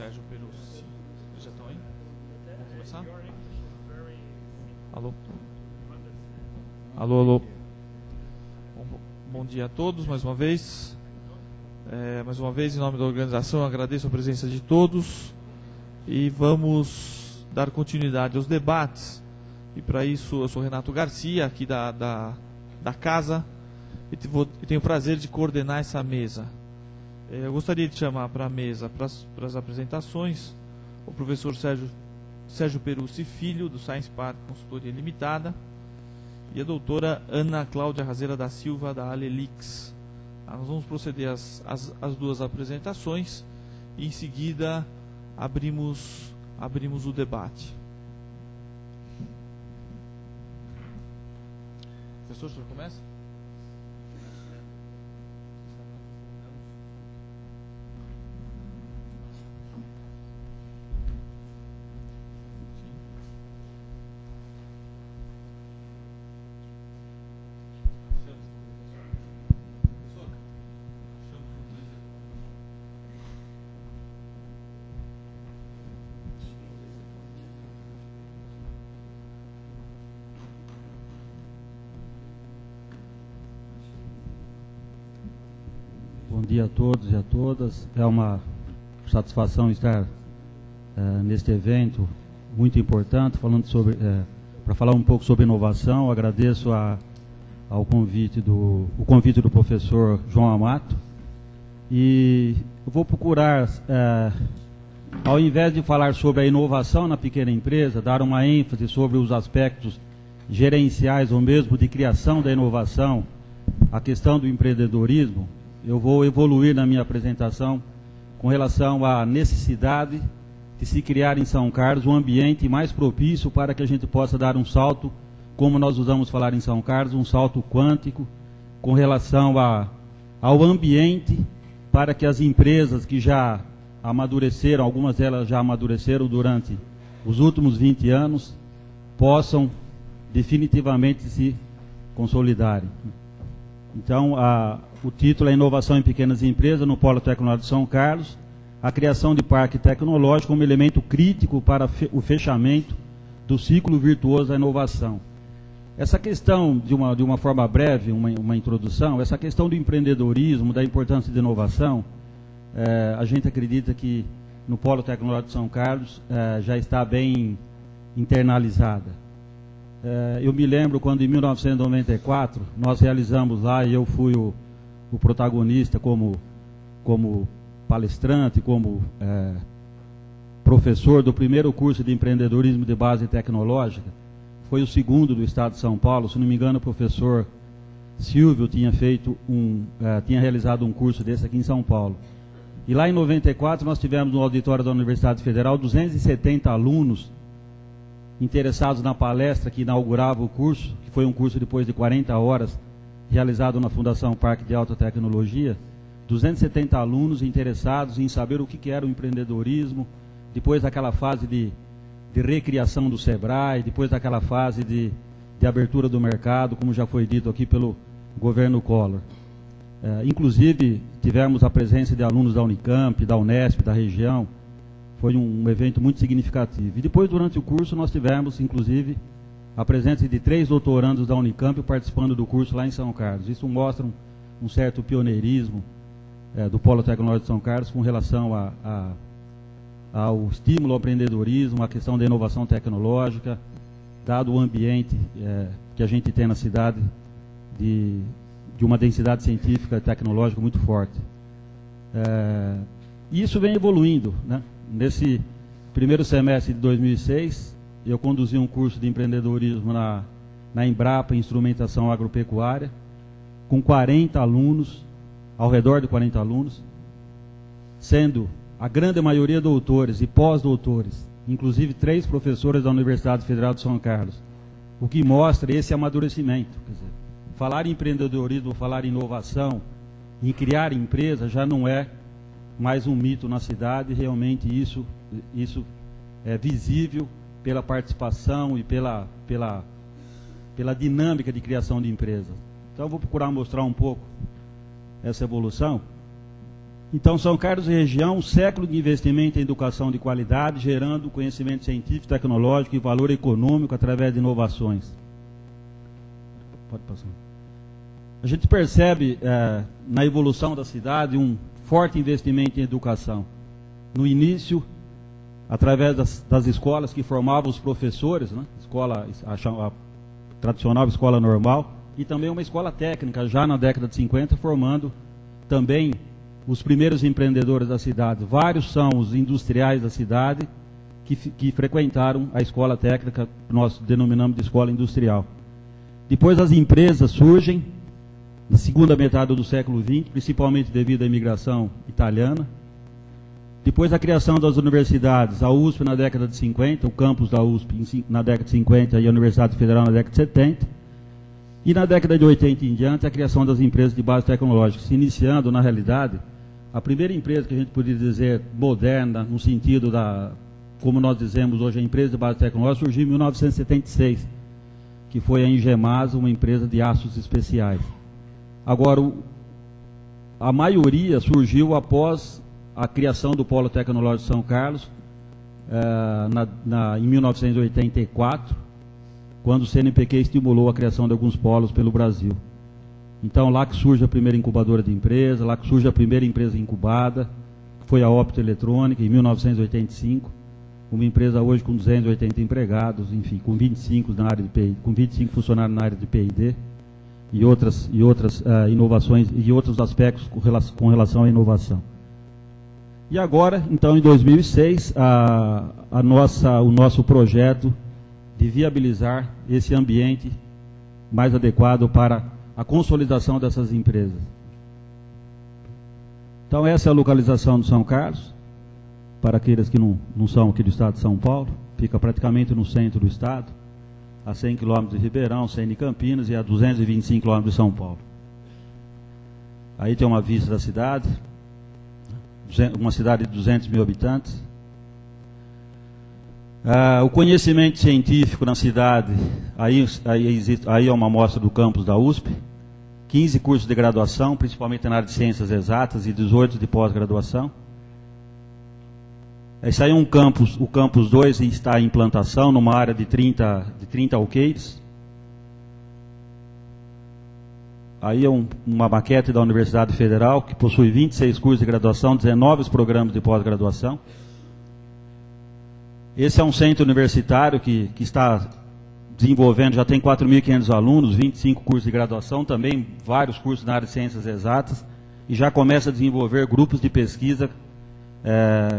Sérgio Perussi. Já estão aí? Vamos começar? Alô? Alô, alô. Bom dia a todos, mais uma vez. Mais uma vez, em nome da organização, agradeço a presença de todos e vamos dar continuidade aos debates. E para isso, eu sou Renato Garcia, aqui da casa, e tenho o prazer de coordenar essa mesa. Eu gostaria de chamar para a mesa, para as apresentações, o professor Sérgio Perussi Filho, do Science Park Consultoria Limitada, e a doutora Ana Cláudia Razeira da Silva, da Alelix. Nós vamos proceder às duas apresentações e em seguida abrimos o debate. Professor, o senhor começa? Bom dia a todos e a todas. É uma satisfação estar neste evento muito importante, para falar um pouco sobre inovação. Agradeço o convite do professor João Amato. E eu vou procurar, ao invés de falar sobre a inovação na pequena empresa, dar uma ênfase sobre os aspectos gerenciais ou mesmo de criação da inovação, a questão do empreendedorismo. Eu vou evoluir na minha apresentação com relação à necessidade de se criar em São Carlos um ambiente mais propício para que a gente possa dar um salto, como nós usamos falar em São Carlos, um salto quântico com relação ao ambiente, para que as empresas que já amadureceram, algumas delas já amadureceram durante os últimos 20 anos, possam definitivamente se consolidarem. Então, o título é Inovação em Pequenas Empresas no Polo Tecnológico de São Carlos, a criação de parque tecnológico como elemento crítico para o fechamento do ciclo virtuoso da inovação. Essa questão, de uma forma breve, uma introdução, essa questão do empreendedorismo, da importância da inovação, a gente acredita que no Polo Tecnológico de São Carlos já está bem internalizada. Eu me lembro quando em 1994 nós realizamos lá, e eu fui o protagonista como palestrante, como professor do primeiro curso de empreendedorismo de base tecnológica. Foi o segundo do estado de São Paulo, se não me engano o professor Silvio tinha realizado um curso desse aqui em São Paulo. E lá em 94 nós tivemos no auditório da Universidade Federal 270 alunos interessados na palestra que inaugurava o curso, que foi um curso depois de 40 horas, realizado na Fundação Parque de Alta Tecnologia, 270 alunos interessados em saber o que era o empreendedorismo, depois daquela fase de recriação do Sebrae, depois daquela fase de abertura do mercado, como já foi dito aqui pelo governo Collor. Inclusive, tivemos a presença de alunos da Unicamp, da Unesp, da região. Foi um evento muito significativo. E depois, durante o curso, nós tivemos, inclusive, a presença de 3 doutorandos da Unicamp participando do curso lá em São Carlos. Isso mostra um certo pioneirismo do Polo Tecnológico de São Carlos com relação ao estímulo ao empreendedorismo, à questão da inovação tecnológica, dado o ambiente que a gente tem na cidade de uma densidade científica e tecnológica muito forte. E isso vem evoluindo, né? Nesse primeiro semestre de 2006, eu conduzi um curso de empreendedorismo na Embrapa, Instrumentação Agropecuária, com 40 alunos, ao redor de 40 alunos, sendo a grande maioria doutores e pós-doutores, inclusive 3 professores da Universidade Federal de São Carlos, o que mostra esse amadurecimento. Quer dizer, falar em empreendedorismo, falar em inovação, em criar empresa, já não é mais um mito na cidade. Realmente isso é visível pela participação e pela dinâmica de criação de empresas. Então eu vou procurar mostrar um pouco essa evolução. Então, São Carlos e região, um século de investimento em educação de qualidade, gerando conhecimento científico, tecnológico e valor econômico através de inovações. Pode passar. A gente percebe na evolução da cidade um forte investimento em educação. No início, através das escolas que formavam os professores, né? A tradicional escola normal, e também uma escola técnica, já na década de 50, formando também os primeiros empreendedores da cidade. Vários são os industriais da cidade que frequentaram a escola técnica, que nós denominamos de escola industrial. Depois as empresas surgem, na segunda metade do século XX, principalmente devido à imigração italiana. Depois a criação das universidades, a USP na década de 50, o campus da USP na década de 50 e a Universidade Federal na década de 70. E na década de 80 em diante, a criação das empresas de base tecnológica, se iniciando, na realidade, a primeira empresa que a gente poderia dizer moderna, no sentido da, como nós dizemos hoje, a empresa de base tecnológica, surgiu em 1976, que foi a Engemasa, uma empresa de aços especiais. Agora, a maioria surgiu após a criação do Polo Tecnológico de São Carlos, em 1984, quando o CNPq estimulou a criação de alguns polos pelo Brasil. Então, lá que surge a primeira incubadora de empresa, lá que surge a primeira empresa incubada, que foi a Optoeletrônica, em 1985, uma empresa hoje com 280 empregados, enfim, com 25 na área de PID, com 25 funcionários na área de P&D, e outras inovações e outros aspectos com relação à inovação. E agora, então, em 2006, o nosso projeto de viabilizar esse ambiente mais adequado para a consolidação dessas empresas. Então, essa é a localização do São Carlos, para aqueles que não são aqui do estado de São Paulo, fica praticamente no centro do estado, a 100 km de Ribeirão, 100 de Campinas e a 225 km de São Paulo. Aí tem uma vista da cidade, uma cidade de 200 mil habitantes. O conhecimento científico na cidade, aí é uma amostra do campus da USP, 15 cursos de graduação, principalmente na área de ciências exatas, e 18 de pós-graduação. Esse aí é um campus, o campus 2 está em implantação, numa área de 30 alqueires. Aí é uma maquete da Universidade Federal, que possui 26 cursos de graduação, 19 programas de pós-graduação. Esse é um centro universitário que está desenvolvendo, já tem 4.500 alunos, 25 cursos de graduação, também vários cursos na área de ciências exatas, e já começa a desenvolver grupos de pesquisa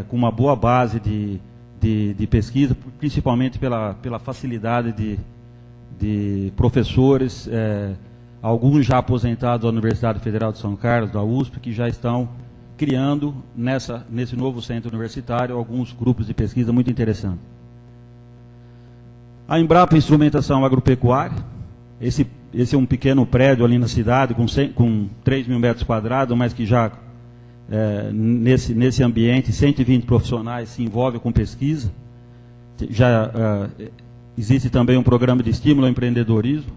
com uma boa base de pesquisa, principalmente pela facilidade de professores, alguns já aposentados da Universidade Federal de São Carlos, da USP, que já estão criando nesse novo centro universitário alguns grupos de pesquisa muito interessantes. A Embrapa Instrumentação Agropecuária, esse é um pequeno prédio ali na cidade, com 3 mil metros quadrados, mas que já, nesse ambiente, 120 profissionais se envolvem com pesquisa. Já existe também um programa de estímulo ao empreendedorismo,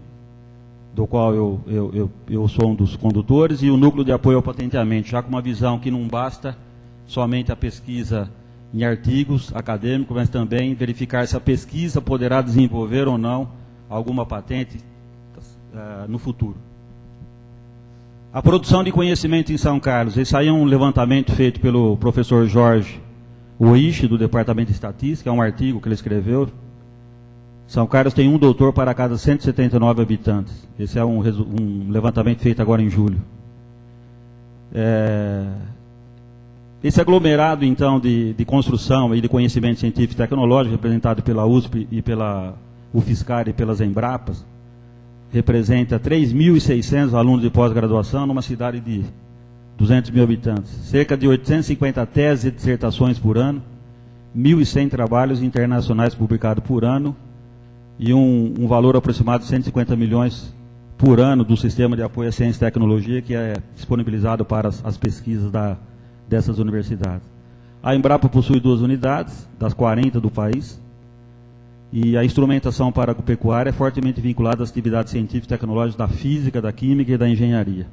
do qual eu sou um dos condutores, e o núcleo de apoio ao patenteamento, já com uma visão que não basta somente a pesquisa em artigos acadêmicos, mas também verificar se a pesquisa poderá desenvolver ou não alguma patente no futuro. A produção de conhecimento em São Carlos, esse aí é um levantamento feito pelo professor Jorge Oishi, do Departamento de Estatística, é um artigo que ele escreveu. São Carlos tem um doutor para cada 179 habitantes. Esse é um levantamento feito agora em julho. Esse aglomerado, então, de construção e de conhecimento científico e tecnológico, representado pela USP e pela UFSCar e pelas Embrapas, representa 3.600 alunos de pós-graduação numa cidade de 200 mil habitantes. Cerca de 850 teses e dissertações por ano, 1.100 trabalhos internacionais publicados por ano, e um valor aproximado de 150 milhões por ano do sistema de apoio à ciência e tecnologia que é disponibilizado para as pesquisas dessas universidades. A Embrapa possui 2 unidades, das 40 do país, e a instrumentação para a agropecuária é fortemente vinculada às atividades científicas e tecnológicas da física, da química e da engenharia.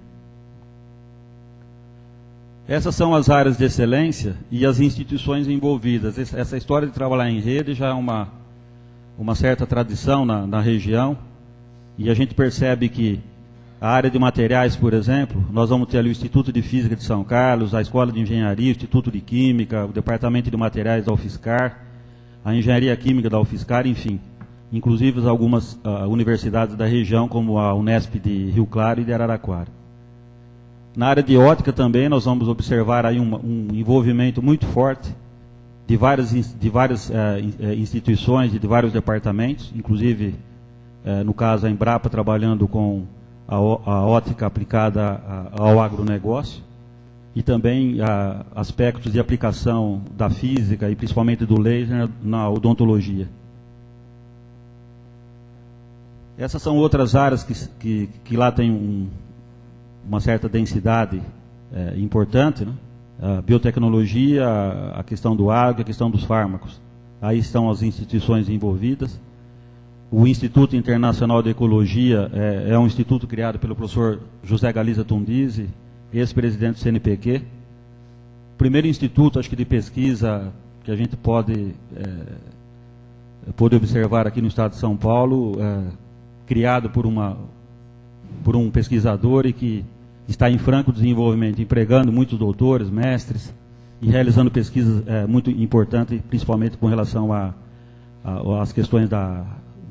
Essas são as áreas de excelência e as instituições envolvidas. Essa história de trabalhar em rede já é uma certa tradição na região, e a gente percebe que a área de materiais, por exemplo, nós vamos ter ali o Instituto de Física de São Carlos, a Escola de Engenharia, o Instituto de Química, o Departamento de Materiais da UFSCar, a Engenharia Química da UFSCar, enfim. Inclusive algumas universidades da região, como a Unesp de Rio Claro e de Araraquara. Na área de ótica também nós vamos observar aí um envolvimento muito forte de várias instituições e de vários departamentos, inclusive, no caso, a Embrapa trabalhando com a ótica aplicada ao agronegócio, e também aspectos de aplicação da física e principalmente do laser na odontologia. Essas são outras áreas que lá tem uma certa densidade importante, né? A biotecnologia, a questão do agro, a questão dos fármacos. Aí estão as instituições envolvidas. O Instituto Internacional de Ecologia é um instituto criado pelo professor José Galiza Tundizi, ex-presidente do CNPq. O primeiro instituto, acho que de pesquisa, que a gente pode observar aqui no estado de São Paulo, criado por um pesquisador e que está em franco desenvolvimento, empregando muitos doutores, mestres, e realizando pesquisas muito importantes, principalmente com relação às questões da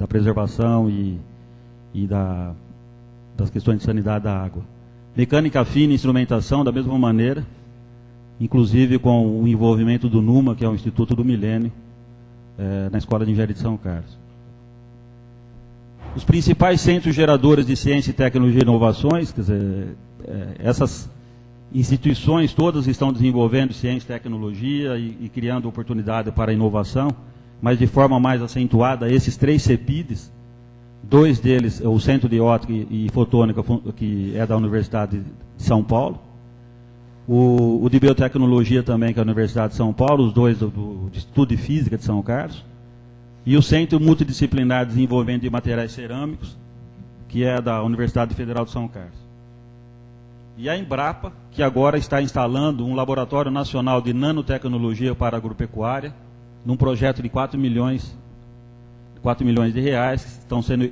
preservação e das questões de sanidade da água. Mecânica fina e instrumentação, da mesma maneira, inclusive com o envolvimento do NUMA, que é o Instituto do Milênio, na Escola de Engenharia de São Carlos. Os principais centros geradores de ciência, tecnologia e inovações, quer dizer, essas instituições todas estão desenvolvendo ciência e tecnologia e criando oportunidade para a inovação, mas de forma mais acentuada, esses 3 CEPIDs, 2 deles, o Centro de Ótica e Fotônica, que é da Universidade de São Paulo, o de Biotecnologia também, que é a Universidade de São Paulo, os 2 do Instituto de Física de São Carlos, e o Centro Multidisciplinar de Desenvolvimento de Materiais Cerâmicos, que é da Universidade Federal de São Carlos. E a Embrapa, que agora está instalando um laboratório nacional de nanotecnologia para a agropecuária, num projeto de 4 milhões de reais, estão sendo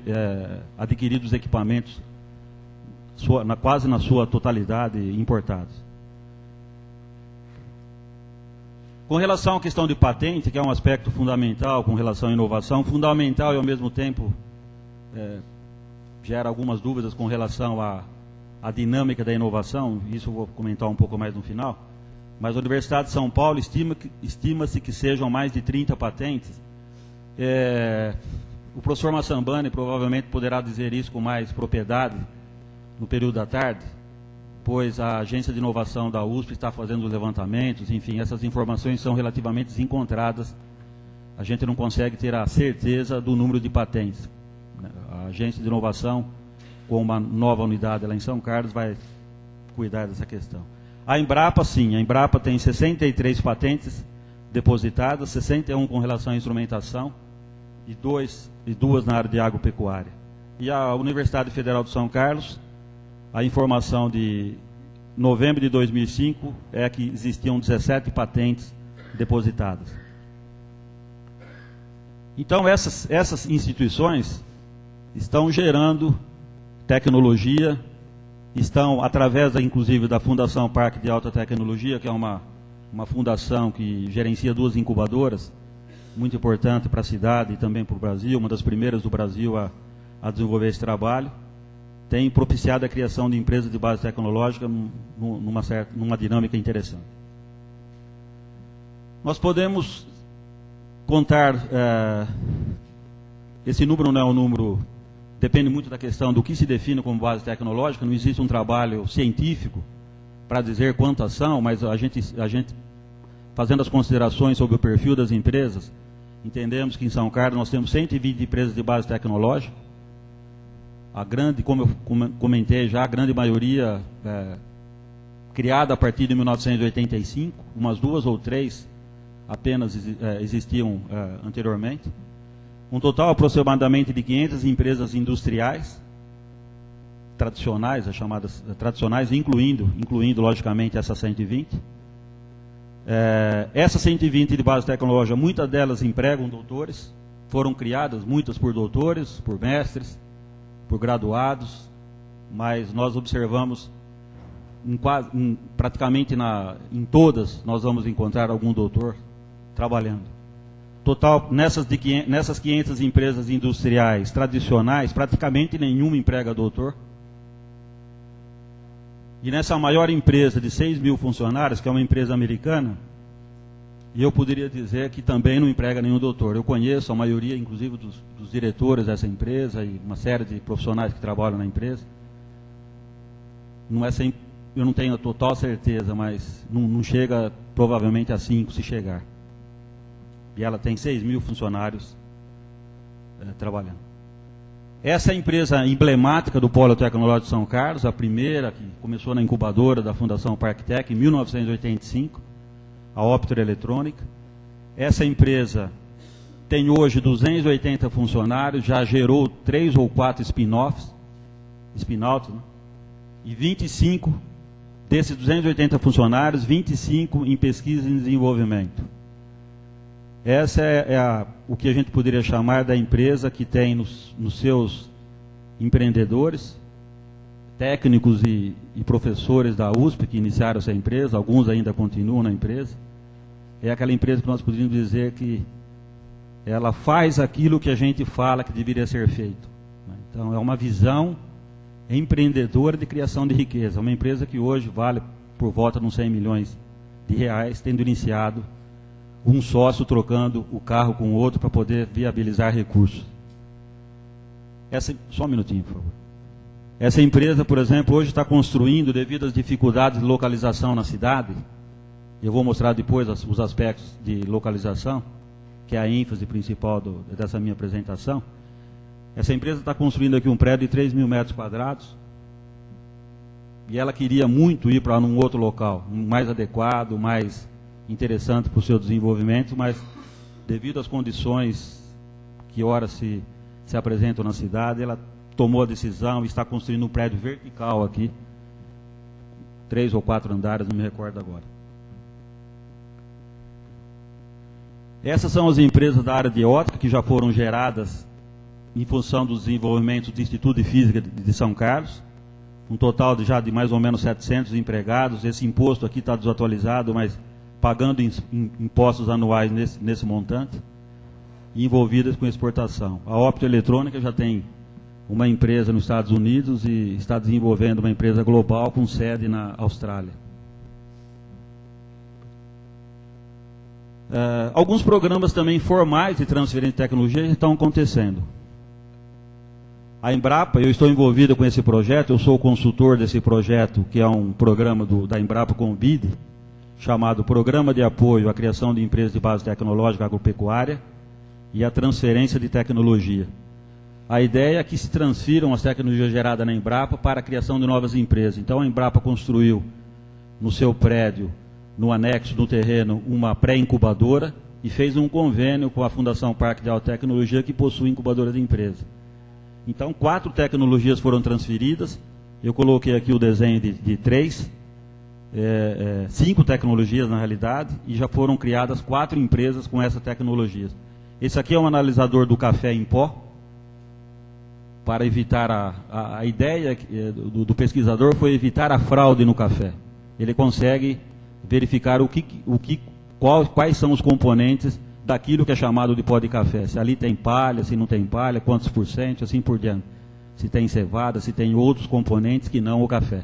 adquiridos equipamentos quase na sua totalidade importados. Com relação à questão de patente, que é um aspecto fundamental com relação à inovação, fundamental e ao mesmo tempo gera algumas dúvidas com relação à dinâmica da inovação, isso eu vou comentar um pouco mais no final, mas a Universidade de São Paulo estima-se que sejam mais de 30 patentes. O professor Massambani provavelmente poderá dizer isso com mais propriedade no período da tarde, pois a Agência de Inovação da USP está fazendo os levantamentos, enfim, essas informações são relativamente desencontradas. A gente não consegue ter a certeza do número de patentes. A Agência de Inovação, com uma nova unidade lá em São Carlos, vai cuidar dessa questão. A Embrapa, sim, a Embrapa tem 63 patentes depositadas, 61 com relação à instrumentação e duas na área de agropecuária. E a Universidade Federal de São Carlos, a informação de novembro de 2005 é que existiam 17 patentes depositadas. Então, essas instituições estão gerando tecnologia, estão, através, inclusive, da Fundação Parque de Alta Tecnologia, que é uma fundação que gerencia 2 incubadoras, muito importante para a cidade e também para o Brasil, uma das primeiras do Brasil a desenvolver esse trabalho, tem propiciado a criação de empresas de base tecnológica numa dinâmica interessante. Nós podemos contar, esse número não é um número, depende muito da questão do que se define como base tecnológica, não existe um trabalho científico para dizer quantas são, mas a gente, fazendo as considerações sobre o perfil das empresas, entendemos que em São Carlos nós temos 120 empresas de base tecnológica, a grande, como eu comentei já, a grande maioria criada a partir de 1985, umas 2 ou 3 apenas existiam anteriormente. Um total aproximadamente de 500 empresas industriais, tradicionais, as chamadas tradicionais, incluindo logicamente essa 120. Essas 120 de base tecnológica, muitas delas empregam doutores, foram criadas muitas por doutores, por mestres, por graduados, mas nós observamos praticamente em todas nós vamos encontrar algum doutor trabalhando. Total, nessas 500 empresas industriais tradicionais, praticamente nenhuma emprega doutor. E nessa maior empresa de 6 mil funcionários, que é uma empresa americana, eu poderia dizer que também não emprega nenhum doutor. Eu conheço a maioria, inclusive, dos diretores dessa empresa e uma série de profissionais que trabalham na empresa. Não é sempre, eu não tenho a total certeza, mas não chega provavelmente a 5 se chegar. E ela tem 6 mil funcionários trabalhando. Essa é a empresa emblemática do Polo Tecnológico de São Carlos, a primeira que começou na incubadora da Fundação Parktec em 1985, a Optoeletrônica. Essa empresa tem hoje 280 funcionários, já gerou 3 ou 4 spin-outs, né? E 25 desses 280 funcionários, 25 em pesquisa e desenvolvimento. Essa é o que a gente poderia chamar da empresa que tem nos seus empreendedores, técnicos e professores da USP que iniciaram essa empresa, alguns ainda continuam na empresa. É aquela empresa que nós poderíamos dizer que ela faz aquilo que a gente fala que deveria ser feito. Então, é uma visão empreendedora de criação de riqueza. Uma empresa que hoje vale por volta de uns 100 milhões de reais, tendo iniciado um sócio trocando o carro com o outro para poder viabilizar recursos. Só um minutinho, por favor. Essa empresa, por exemplo, hoje está construindo, devido às dificuldades de localização na cidade, eu vou mostrar depois os aspectos de localização, que é a ênfase principal dessa minha apresentação. Essa empresa está construindo aqui um prédio de 3 mil metros quadrados, e ela queria muito ir para um outro local, mais adequado, mais interessante para o seu desenvolvimento, mas devido às condições que ora se apresentam na cidade, ela tomou a decisão e está construindo um prédio vertical aqui, 3 ou 4 andares, não me recordo agora. Essas são as empresas da área de ótica que já foram geradas em função dos desenvolvimentos do Instituto de Física de São Carlos, um total de mais ou menos 700 empregados. Esse imposto aqui está desatualizado, mas pagando impostos anuais nesse montante, e envolvidas com exportação. A Optoeletrônica já tem uma empresa nos Estados Unidos e está desenvolvendo uma empresa global com sede na Austrália. Alguns programas também formais de transferência de tecnologia estão acontecendo. A Embrapa, eu estou envolvido com esse projeto, eu sou o consultor desse projeto, que é um programa da Embrapa com o BID, chamado Programa de Apoio à Criação de Empresas de Base Tecnológica Agropecuária e a Transferência de Tecnologia. A ideia é que se transfiram as tecnologias geradas na Embrapa para a criação de novas empresas. Então a Embrapa construiu no seu prédio, no anexo do terreno, uma pré-incubadora e fez um convênio com a Fundação Parque de Alta Tecnologia, que possui incubadora de empresa. Então 4 tecnologias foram transferidas, eu coloquei aqui o desenho de 3, 5 tecnologias na realidade, e já foram criadas 4 empresas com essa tecnologia. Esse aqui é um analisador do café em pó, para evitar a ideia do pesquisador foi evitar a fraude no café. Ele consegue verificar quais são os componentes daquilo que é chamado de pó de café. Se ali tem palha, se não tem palha, quantos por cento, assim por diante. Se tem cevada, se tem outros componentes que não o café.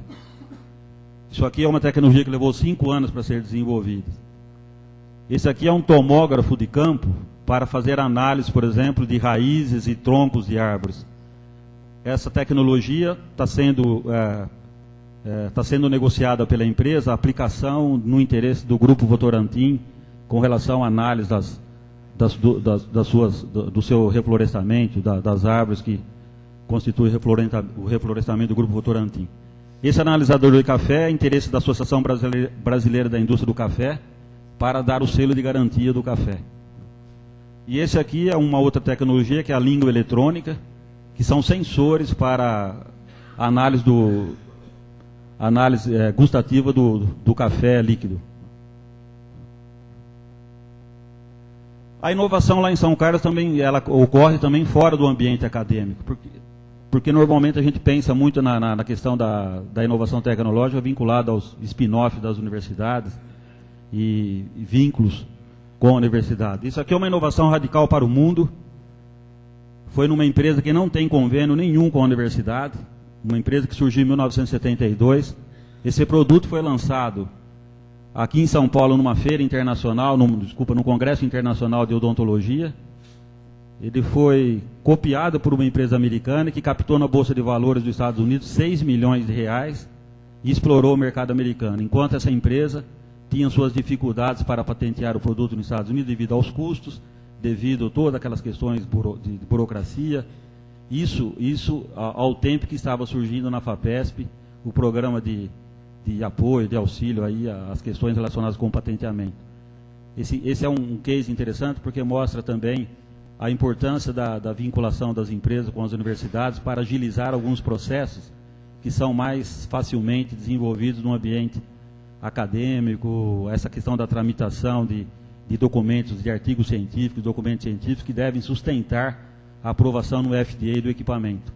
Isso aqui é uma tecnologia que levou 5 anos para ser desenvolvida. Esse aqui é um tomógrafo de campo para fazer análise, por exemplo, de raízes e troncos de árvores. Essa tecnologia está sendo negociada pela empresa, a aplicação no interesse do Grupo Votorantim, com relação à análise do seu reflorestamento, das árvores que constituem o reflorestamento do Grupo Votorantim. Esse analisador de café é interesse da Associação Brasileira da Indústria do Café, para dar o selo de garantia do café. E esse aqui é uma outra tecnologia, que é a língua eletrônica, que são sensores para a análise gustativa do café líquido. A inovação lá em São Carlos também ela ocorre também fora do ambiente acadêmico, porque normalmente a gente pensa muito na questão da inovação tecnológica vinculada aos spin-off das universidades e vínculos com a universidade. Isso aqui é uma inovação radical para o mundo. Foi numa empresa que não tem convênio nenhum com a universidade, uma empresa que surgiu em 1972. Esse produto foi lançado aqui em São Paulo numa feira internacional, num Congresso Internacional de Odontologia. Ele foi copiado por uma empresa americana que captou na Bolsa de Valores dos Estados Unidos 6 milhões de reais e explorou o mercado americano, enquanto essa empresa tinha suas dificuldades para patentear o produto nos Estados Unidos devido aos custos, devido a todas aquelas questões de burocracia. Isso ao tempo que estava surgindo na FAPESP o programa de apoio, de auxílio aí às questões relacionadas com o patenteamento. Esse é um case interessante porque mostra também a importância da vinculação das empresas com as universidades para agilizar alguns processos que são mais facilmente desenvolvidos no ambiente acadêmico, essa questão da tramitação de documentos, de artigos científicos, documentos científicos que devem sustentar a aprovação no FDA do equipamento.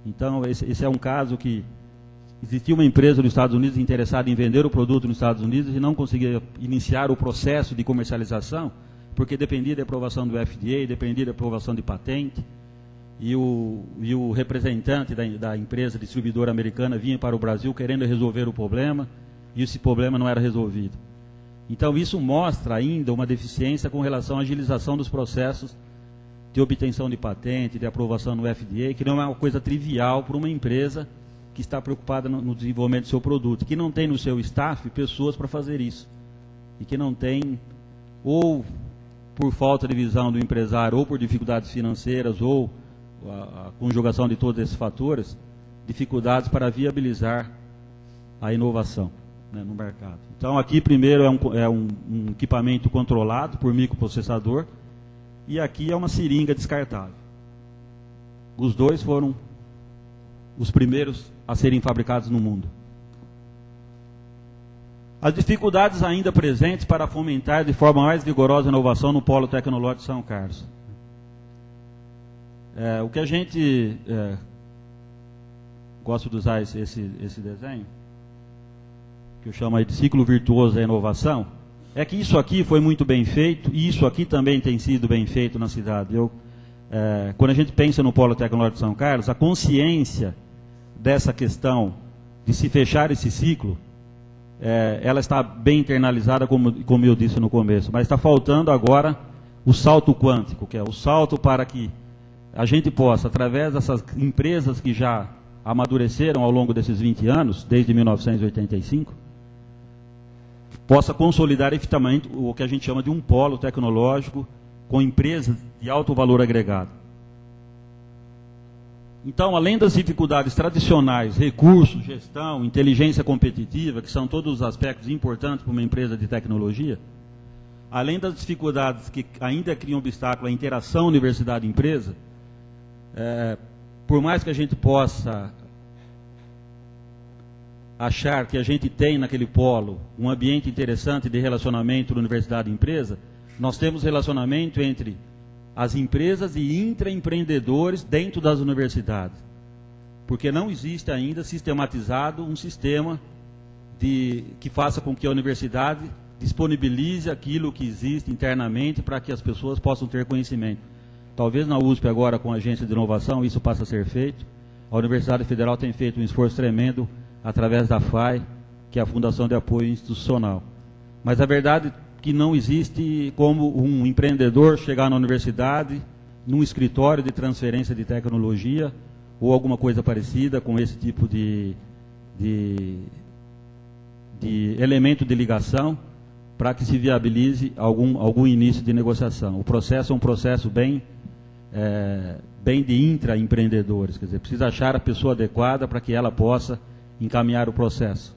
Então, esse é um caso que existia uma empresa nos Estados Unidos interessada em vender o produto nos Estados Unidos e não conseguia iniciar o processo de comercialização, porque dependia da aprovação do FDA, dependia da aprovação de patente, e o representante da empresa distribuidora americana vinha para o Brasil querendo resolver o problema, e esse problema não era resolvido. Então, isso mostra ainda uma deficiência com relação à agilização dos processos de obtenção de patente, de aprovação no FDA, que não é uma coisa trivial para uma empresa que está preocupada no desenvolvimento do seu produto, que não tem no seu staff pessoas para fazer isso, e que não tem, ou por falta de visão do empresário, ou por dificuldades financeiras, ou a conjugação de todos esses fatores, dificuldades para viabilizar a inovação, né, no mercado. Então, aqui primeiro é um equipamento controlado por microprocessador, e aqui é uma seringa descartável. Os dois foram os primeiros a serem fabricados no mundo. As dificuldades ainda presentes para fomentar de forma mais vigorosa a inovação no Polo Tecnológico de São Carlos. O que a gente gosto de usar esse desenho, que eu chamo aí de ciclo virtuoso da inovação, é que isso aqui foi muito bem feito, e isso aqui também tem sido bem feito na cidade. Quando a gente pensa no Polo Tecnológico de São Carlos, a consciência dessa questão de se fechar esse ciclo, ela está bem internalizada, como eu disse no começo, mas está faltando agora o salto quântico, que é o salto para que a gente possa, através dessas empresas que já amadureceram ao longo desses 20 anos, desde 1985, possa consolidar efetivamente o que a gente chama de um polo tecnológico com empresas de alto valor agregado. Então, além das dificuldades tradicionais, recursos, gestão, inteligência competitiva, que são todos os aspectos importantes para uma empresa de tecnologia, além das dificuldades que ainda criam obstáculo à interação universidade-empresa, por mais que a gente possa achar que a gente tem naquele polo um ambiente interessante de relacionamento da universidade e empresa, nós temos relacionamento entre as empresas e intraempreendedores dentro das universidades, porque não existe ainda sistematizado um sistema que faça com que a universidade disponibilize aquilo que existe internamente para que as pessoas possam ter conhecimento. Talvez na USP agora, com a agência de inovação, isso passe a ser feito. A Universidade Federal tem feito um esforço tremendo através da FAI, que é a Fundação de Apoio Institucional. Mas a verdade é que não existe como um empreendedor chegar na universidade, num escritório de transferência de tecnologia, ou alguma coisa parecida com esse tipo de elemento de ligação, para que se viabilize algum início de negociação. O processo é um processo bem de intraempreendedores, quer dizer, precisa achar a pessoa adequada para que ela possa encaminhar o processo.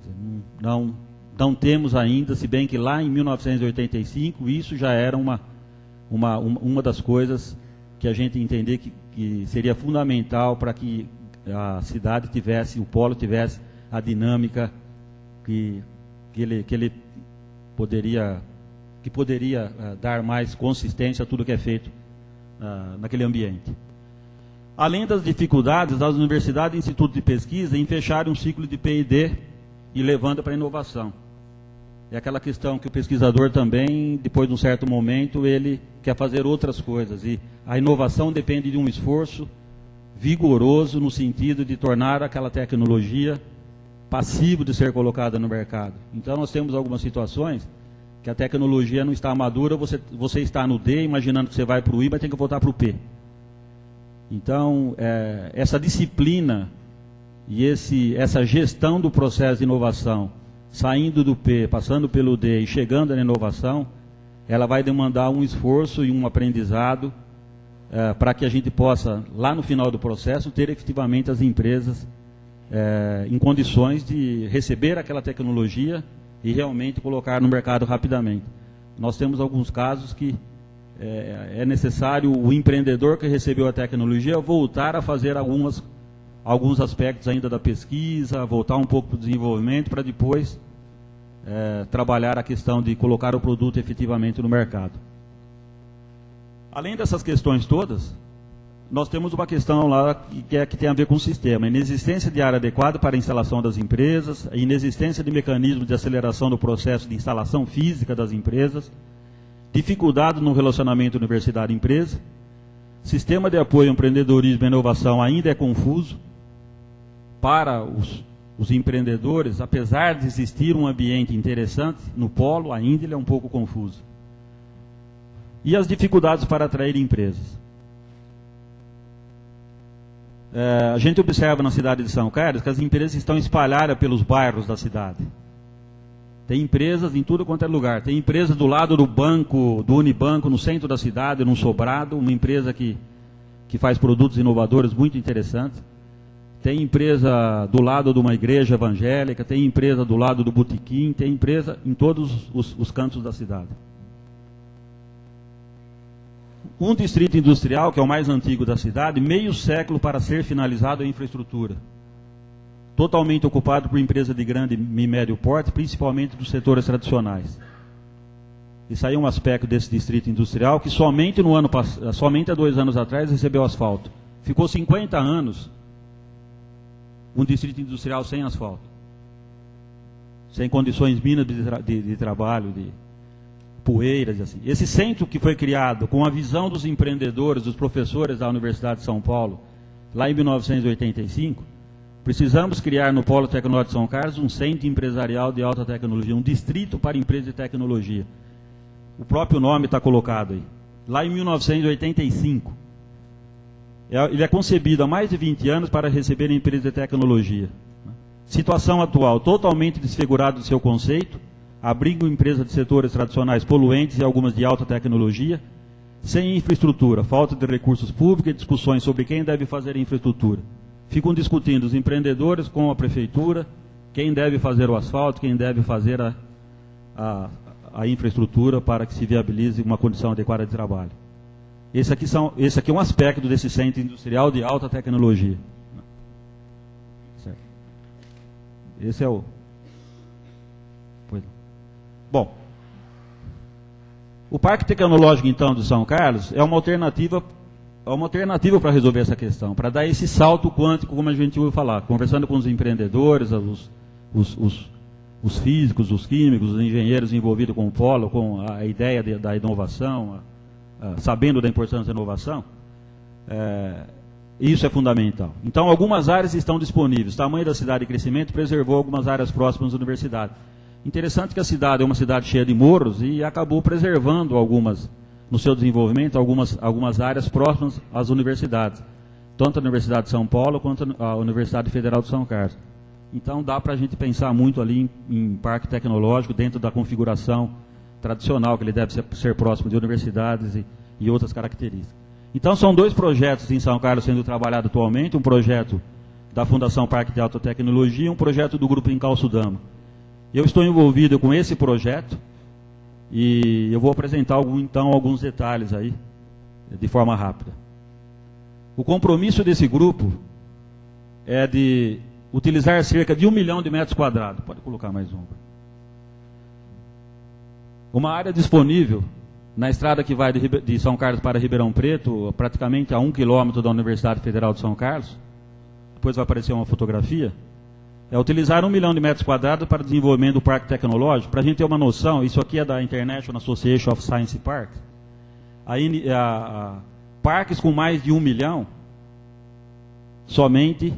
Quer dizer, não temos ainda, se bem que lá em 1985 isso já era uma das coisas que a gente entender que seria fundamental para que a cidade tivesse, o polo tivesse a dinâmica que ele poderia dar mais consistência a tudo que é feito naquele ambiente. Além das dificuldades, as universidades e institutos de pesquisa em fecharem um ciclo de P&D e levando para a inovação. É aquela questão que o pesquisador também, depois de um certo momento, ele quer fazer outras coisas. E a inovação depende de um esforço vigoroso no sentido de tornar aquela tecnologia passivo de ser colocada no mercado. Então nós temos algumas situações que a tecnologia não está madura, você está no D, imaginando que você vai para o I, mas tem que voltar para o P. Então, essa disciplina e essa gestão do processo de inovação, saindo do P, passando pelo D e chegando na inovação, ela vai demandar um esforço e um aprendizado para que a gente possa, lá no final do processo, ter efetivamente as empresas em condições de receber aquela tecnologia e realmente colocar no mercado rapidamente. Nós temos alguns casos que é necessário o empreendedor que recebeu a tecnologia voltar a fazer alguns aspectos ainda da pesquisa, voltar um pouco para o desenvolvimento, para depois trabalhar a questão de colocar o produto efetivamente no mercado. Além dessas questões todas, nós temos uma questão lá que tem a ver com o sistema. A inexistência de área adequada para a instalação das empresas, a inexistência de mecanismos de aceleração do processo de instalação física das empresas, dificuldade no relacionamento universidade-empresa, sistema de apoio ao empreendedorismo e inovação ainda é confuso. Para os empreendedores, apesar de existir um ambiente interessante no polo, ainda ele é um pouco confuso. E as dificuldades para atrair empresas. A gente observa na cidade de São Carlos que as empresas estão espalhadas pelos bairros da cidade. Tem empresas em tudo quanto é lugar. Tem empresas do lado do banco, do Unibanco, no centro da cidade, num sobrado, uma empresa que faz produtos inovadores muito interessantes. Tem empresa do lado de uma igreja evangélica, tem empresa do lado do botequim, tem empresa em todos os cantos da cidade. Um distrito industrial, que é o mais antigo da cidade, meio século para ser finalizado a infraestrutura. Totalmente ocupado por empresas de grande e médio porte, principalmente dos setores tradicionais. Isso aí é um aspecto desse distrito industrial que somente há 2 anos atrás recebeu asfalto. Ficou 50 anos um distrito industrial sem asfalto. Sem condições mínimas de trabalho, de poeiras e assim. Esse centro que foi criado com a visão dos empreendedores, dos professores da Universidade de São Paulo, lá em 1985, precisamos criar no Polo Tecnológico de São Carlos um centro empresarial de alta tecnologia, um distrito para empresas de tecnologia. O próprio nome está colocado aí. Lá em 1985. Ele é concebido há mais de 20 anos para receber empresas de tecnologia. Situação atual, totalmente desfigurado do seu conceito, abrindo empresas de setores tradicionais poluentes e algumas de alta tecnologia, sem infraestrutura, falta de recursos públicos e discussões sobre quem deve fazer a infraestrutura. Ficam discutindo os empreendedores com a prefeitura, quem deve fazer o asfalto, quem deve fazer a infraestrutura para que se viabilize uma condição adequada de trabalho. Esse aqui é um aspecto desse centro industrial de alta tecnologia. Certo. Esse é o... Bom, o Parque Tecnológico, então, de São Carlos é uma alternativa para resolver essa questão, para dar esse salto quântico, como a gente ouviu falar, conversando com os empreendedores, os físicos, os químicos, os engenheiros envolvidos com o polo, com a ideia da inovação, sabendo da importância da inovação, isso é fundamental. Então, algumas áreas estão disponíveis. O tamanho da cidade e crescimento preservou algumas áreas próximas à universidade. Interessante que a cidade é uma cidade cheia de morros e acabou preservando algumas, no seu desenvolvimento, algumas áreas próximas às universidades. Tanto a Universidade de São Paulo quanto a Universidade Federal de São Carlos. Então dá para a gente pensar muito ali em parque tecnológico dentro da configuração tradicional, que ele deve ser próximo de universidades e outras características. Então são 2 projetos em São Carlos sendo trabalhados atualmente, um projeto da Fundação Parque de Alta Tecnologia e um projeto do Grupo Incalço Dama. Eu estou envolvido com esse projeto e eu vou apresentar alguns detalhes aí, de forma rápida. O compromisso desse grupo é de utilizar cerca de 1 milhão de metros quadrados. Pode colocar mais um. Uma área disponível na estrada que vai de São Carlos para Ribeirão Preto, praticamente a 1 quilômetro da Universidade Federal de São Carlos. Depois vai aparecer uma fotografia. É utilizar 1 milhão de metros quadrados para o desenvolvimento do parque tecnológico. Para a gente ter uma noção, isso aqui é da International Association of Science Parks. Parques com mais de 1 milhão, somente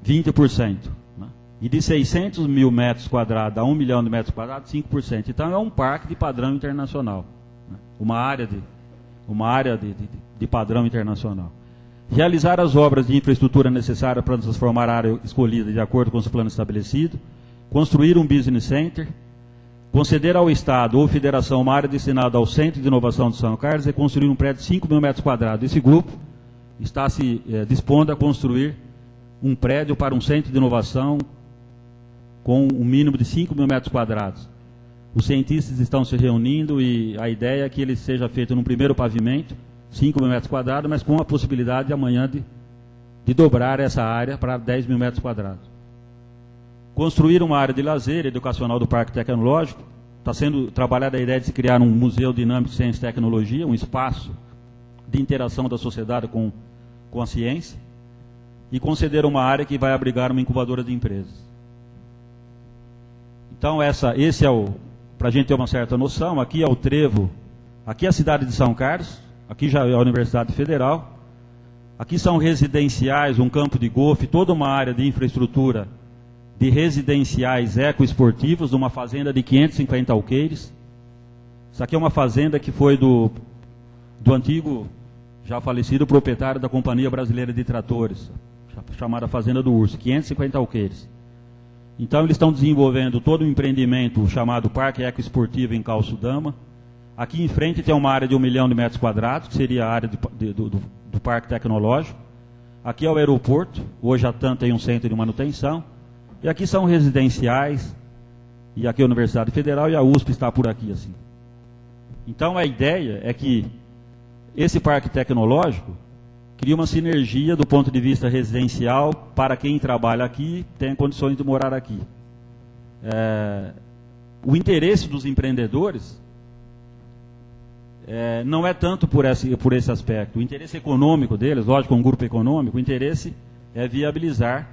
20%. Né? E de 600 mil metros quadrados a 1 milhão de metros quadrados, 5%. Então é um parque de padrão internacional. Né? Uma área de padrão internacional. Realizar as obras de infraestrutura necessárias para transformar a área escolhida de acordo com os planos estabelecidos. Construir um business center. Conceder ao Estado ou Federação uma área destinada ao Centro de Inovação de São Carlos e construir um prédio de 5 mil metros quadrados. Esse grupo está se dispondo a construir um prédio para um Centro de Inovação com um mínimo de 5 mil metros quadrados. Os cientistas estão se reunindo e a ideia é que ele seja feito num primeiro pavimento, 5 mil metros quadrados, mas com a possibilidade de amanhã de dobrar essa área para 10 mil metros quadrados. Construir uma área de lazer educacional do Parque Tecnológico. Está sendo trabalhada a ideia de se criar um museu dinâmico de ciência e tecnologia, um espaço de interação da sociedade com a ciência. E conceder uma área que vai abrigar uma incubadora de empresas. Então, esse é para a gente ter uma certa noção, aqui é o trevo, aqui é a cidade de São Carlos, aqui já é a Universidade Federal, aqui são residenciais, um campo de golfe, toda uma área de infraestrutura de residenciais ecoesportivos, numa fazenda de 550 alqueires. Isso aqui é uma fazenda que foi do antigo, já falecido, proprietário da Companhia Brasileira de Tratores, chamada Fazenda do Urso, 550 alqueires. Então eles estão desenvolvendo todo um empreendimento chamado Parque Ecoesportivo em Calço Dama. Aqui em frente tem uma área de 1 milhão de metros quadrados, que seria a área do Parque Tecnológico. Aqui é o aeroporto, hoje a TAM tem um centro de manutenção. E aqui são residenciais, e aqui é a Universidade Federal e a USP está por aqui assim. Então a ideia é que esse parque tecnológico cria uma sinergia do ponto de vista residencial para quem trabalha aqui, tem condições de morar aqui. O interesse dos empreendedores não é tanto por esse aspecto. O interesse econômico deles, lógico, um grupo econômico, o interesse é viabilizar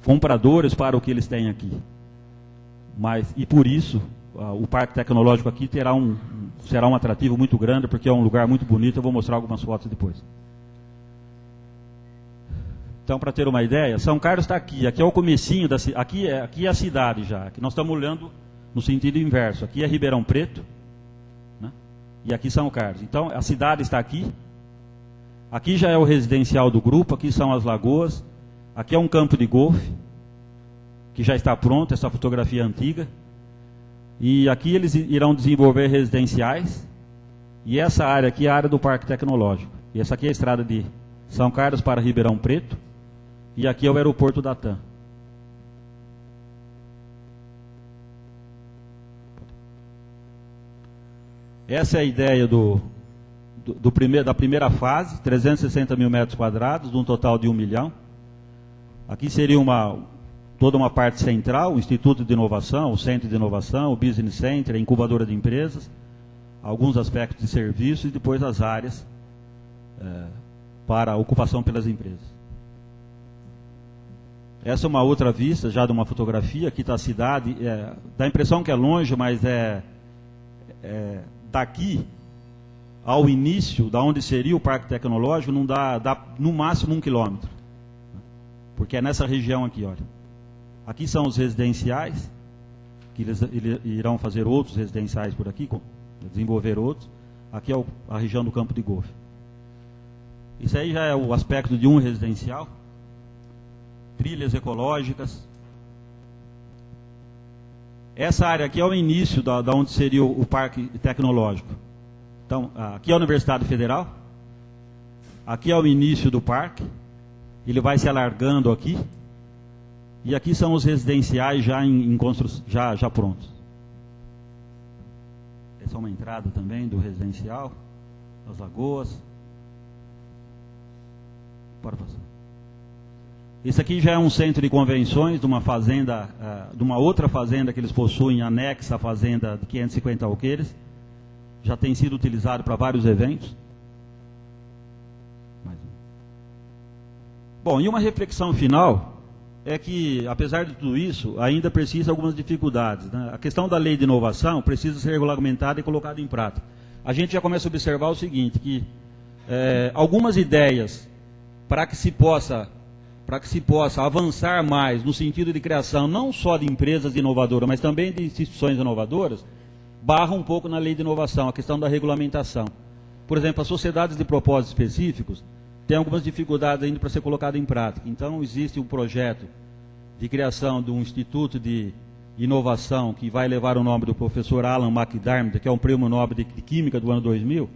compradores para o que eles têm aqui. E por isso, o Parque Tecnológico aqui será um atrativo muito grande, porque é um lugar muito bonito. Eu vou mostrar algumas fotos depois. Então, para ter uma ideia, São Carlos está aqui. Aqui é o comecinho, aqui é a cidade já. Aqui nós estamos olhando no sentido inverso. Aqui é Ribeirão Preto, né? E aqui São Carlos. Então, a cidade está aqui. Aqui já é o residencial do grupo, aqui são as lagoas. Aqui é um campo de golfe, que já está pronto, essa fotografia antiga. E aqui eles irão desenvolver residenciais. E essa área aqui é a área do Parque Tecnológico. E essa aqui é a estrada de São Carlos para Ribeirão Preto. E aqui é o aeroporto da TAM. Essa é a ideia da primeira fase, 360 mil metros quadrados, de um total de 1 milhão. Aqui seria toda uma parte central, o Instituto de Inovação, o Centro de Inovação, o Business Center, a incubadora de empresas, alguns aspectos de serviço e depois as áreas para ocupação pelas empresas. Essa é uma outra vista, já de uma fotografia. Aqui está a cidade, dá a impressão que é longe, mas daqui ao início, da onde seria o Parque Tecnológico, não dá no máximo 1 quilômetro. Porque é nessa região aqui, olha. Aqui são os residenciais, que eles irão fazer outros residenciais por aqui, desenvolver outros. Aqui é a região do campo de golfe. Isso aí já é o aspecto de um residencial. Trilhas ecológicas. Essa área aqui é o início da onde seria o Parque Tecnológico. Então, aqui é a Universidade Federal. Aqui é o início do parque. Ele vai se alargando aqui. E aqui são os residenciais já em construção, já prontos. Essa é uma entrada também do residencial, as lagoas. Bora passar. Esse aqui já é um centro de convenções de uma fazenda, de uma outra fazenda que eles possuem, anexa à fazenda de 550 alqueires. Já tem sido utilizado para vários eventos. Bom, e uma reflexão final é que, apesar de tudo isso, ainda persistem algumas dificuldades, né? A questão da lei de inovação precisa ser regulamentada e colocada em prática. A gente já começa a observar o seguinte, que algumas ideias para que se possa avançar mais no sentido de criação não só de empresas inovadoras, mas também de instituições inovadoras, barra um pouco na lei de inovação, a questão da regulamentação. Por exemplo, as sociedades de propósitos específicos têm algumas dificuldades ainda para ser colocado em prática. Então, existe um projeto de criação de um instituto de inovação que vai levar o nome do professor Alan McDermott, que é um prêmio Nobel de Química do ano 2000,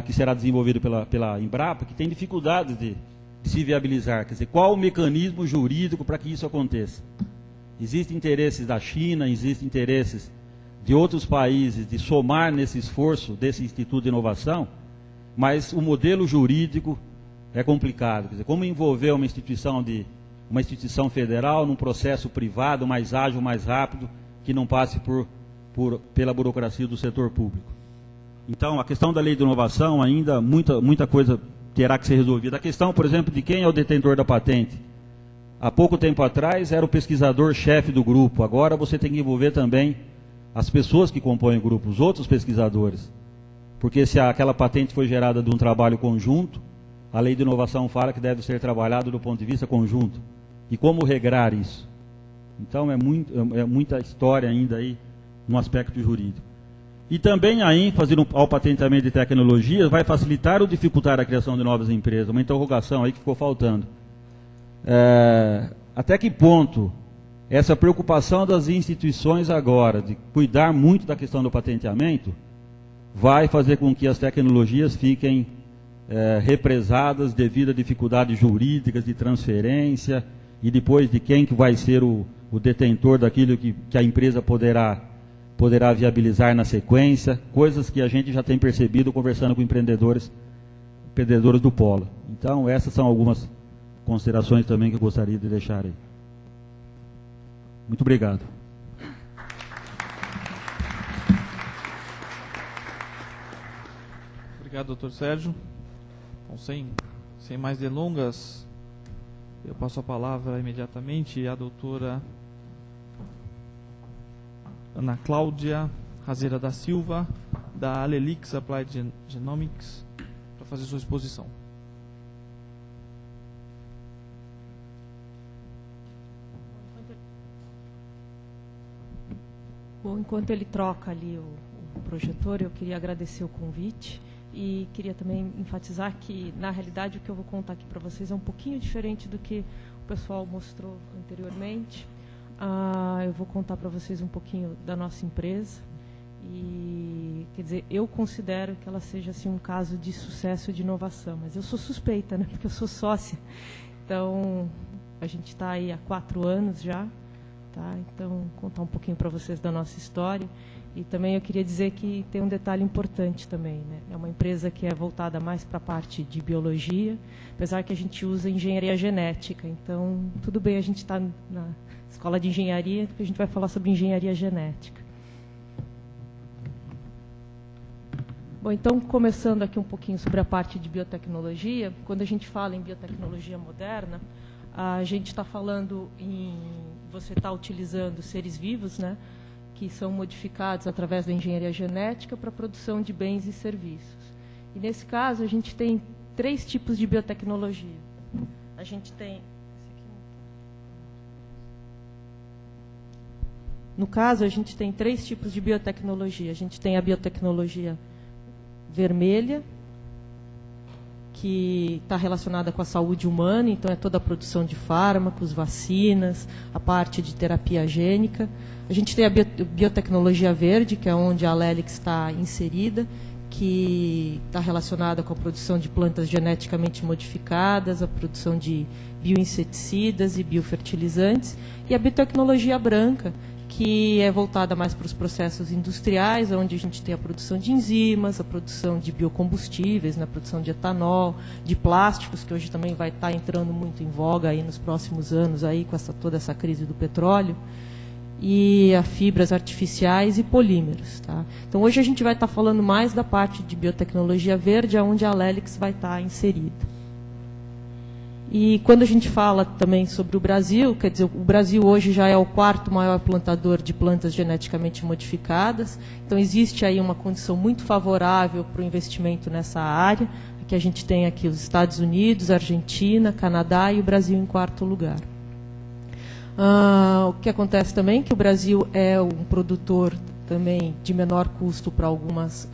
que será desenvolvido pela Embrapa, que tem dificuldades de se viabilizar. Quer dizer, qual o mecanismo jurídico para que isso aconteça? Existem interesses da China, existem interesses de outros países de somar nesse esforço desse Instituto de Inovação, mas o modelo jurídico é complicado. Quer dizer, como envolver uma instituição federal num processo privado mais ágil, mais rápido, que não passe pela burocracia do setor público. Então, a questão da lei de inovação ainda, muita coisa terá que ser resolvida. A questão, por exemplo, de quem é o detentor da patente. Há pouco tempo atrás era o pesquisador-chefe do grupo, agora você tem que envolver também as pessoas que compõem o grupo, os outros pesquisadores. Porque se aquela patente foi gerada de um trabalho conjunto, a lei de inovação fala que deve ser trabalhado do ponto de vista conjunto. E como regrar isso? Então é muita história ainda aí no aspecto jurídico. E também a ênfase ao patenteamento de tecnologias vai facilitar ou dificultar a criação de novas empresas? Uma interrogação aí que ficou faltando. Até que ponto essa preocupação das instituições agora, de cuidar muito da questão do patenteamento, vai fazer com que as tecnologias fiquem represadas devido a dificuldades jurídicas de transferência e depois de quem que vai ser o detentor daquilo que a empresa poderá viabilizar na sequência, coisas que a gente já tem percebido conversando com empreendedores do Polo. Então, essas são algumas considerações também que eu gostaria de deixar aí. Muito obrigado. Obrigado, doutor Sérgio. Bom, sem mais delongas, eu passo a palavra imediatamente à doutora Ana Cláudia Razeira da Silva, da Alelix Applied Genomics, para fazer sua exposição. Bom, enquanto ele troca ali o projetor, eu queria agradecer o convite e queria também enfatizar que, na realidade, o que eu vou contar aqui para vocês é um pouquinho diferente do que o pessoal mostrou anteriormente. Eu vou contar para vocês um pouquinho da nossa empresa e, quer dizer, eu considero que ela seja assim, um caso de sucesso de inovação, mas eu sou suspeita, né, porque eu sou sócia. Então, a gente está aí há 4 anos já, tá? Então, contar um pouquinho para vocês da nossa história. E também eu queria dizer que tem um detalhe importante também, né? É uma empresa que é voltada mais para a parte de biologia, apesar que a gente usa engenharia genética. Então, tudo bem, a gente está na escola de engenharia, porque a gente vai falar sobre engenharia genética. Bom, então, começando aqui um pouquinho sobre a parte de biotecnologia, quando a gente fala em biotecnologia moderna, a gente está falando em você está utilizando seres vivos, né, que são modificados através da engenharia genética para a produção de bens e serviços. E, nesse caso, a gente tem 3 tipos de biotecnologia. A gente tem... No caso, a gente tem 3 tipos de biotecnologia. A gente tem a biotecnologia vermelha, que está relacionada com a saúde humana, então é toda a produção de fármacos, vacinas, a parte de terapia gênica. A gente tem a biotecnologia verde, que é onde a Alelix está inserida, que está relacionada com a produção de plantas geneticamente modificadas, a produção de bioinseticidas e biofertilizantes. E a biotecnologia branca, que é voltada mais para os processos industriais, onde a gente tem a produção de enzimas, a produção de biocombustíveis, a produção de etanol, de plásticos, que hoje também vai estar entrando muito em voga aí nos próximos anos aí, com toda essa crise do petróleo, e a fibras artificiais e polímeros. Tá? Então, hoje a gente vai estar falando mais da parte de biotecnologia verde, onde a Lelyx vai estar inserida. E quando a gente fala também sobre o Brasil, quer dizer, o Brasil hoje já é o 4º maior plantador de plantas geneticamente modificadas, então existe aí uma condição muito favorável para o investimento nessa área, que a gente tem aqui os Estados Unidos, Argentina, Canadá e o Brasil em 4º lugar. O que acontece também é que o Brasil é um produtor também de menor custo para algumas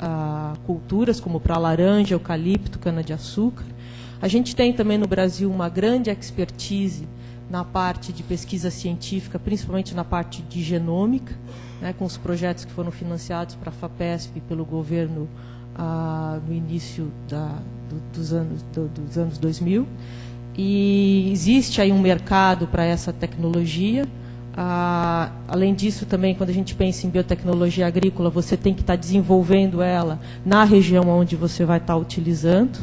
culturas, como para laranja, eucalipto, cana-de-açúcar. A gente tem também no Brasil uma grande expertise na parte de pesquisa científica, principalmente na parte de genômica, né, com os projetos que foram financiados para a FAPESP pelo governo no início dos anos 2000. E existe aí um mercado para essa tecnologia. Além disso, também, quando a gente pensa em biotecnologia agrícola, você tem que estar desenvolvendo ela na região onde você vai estar utilizando.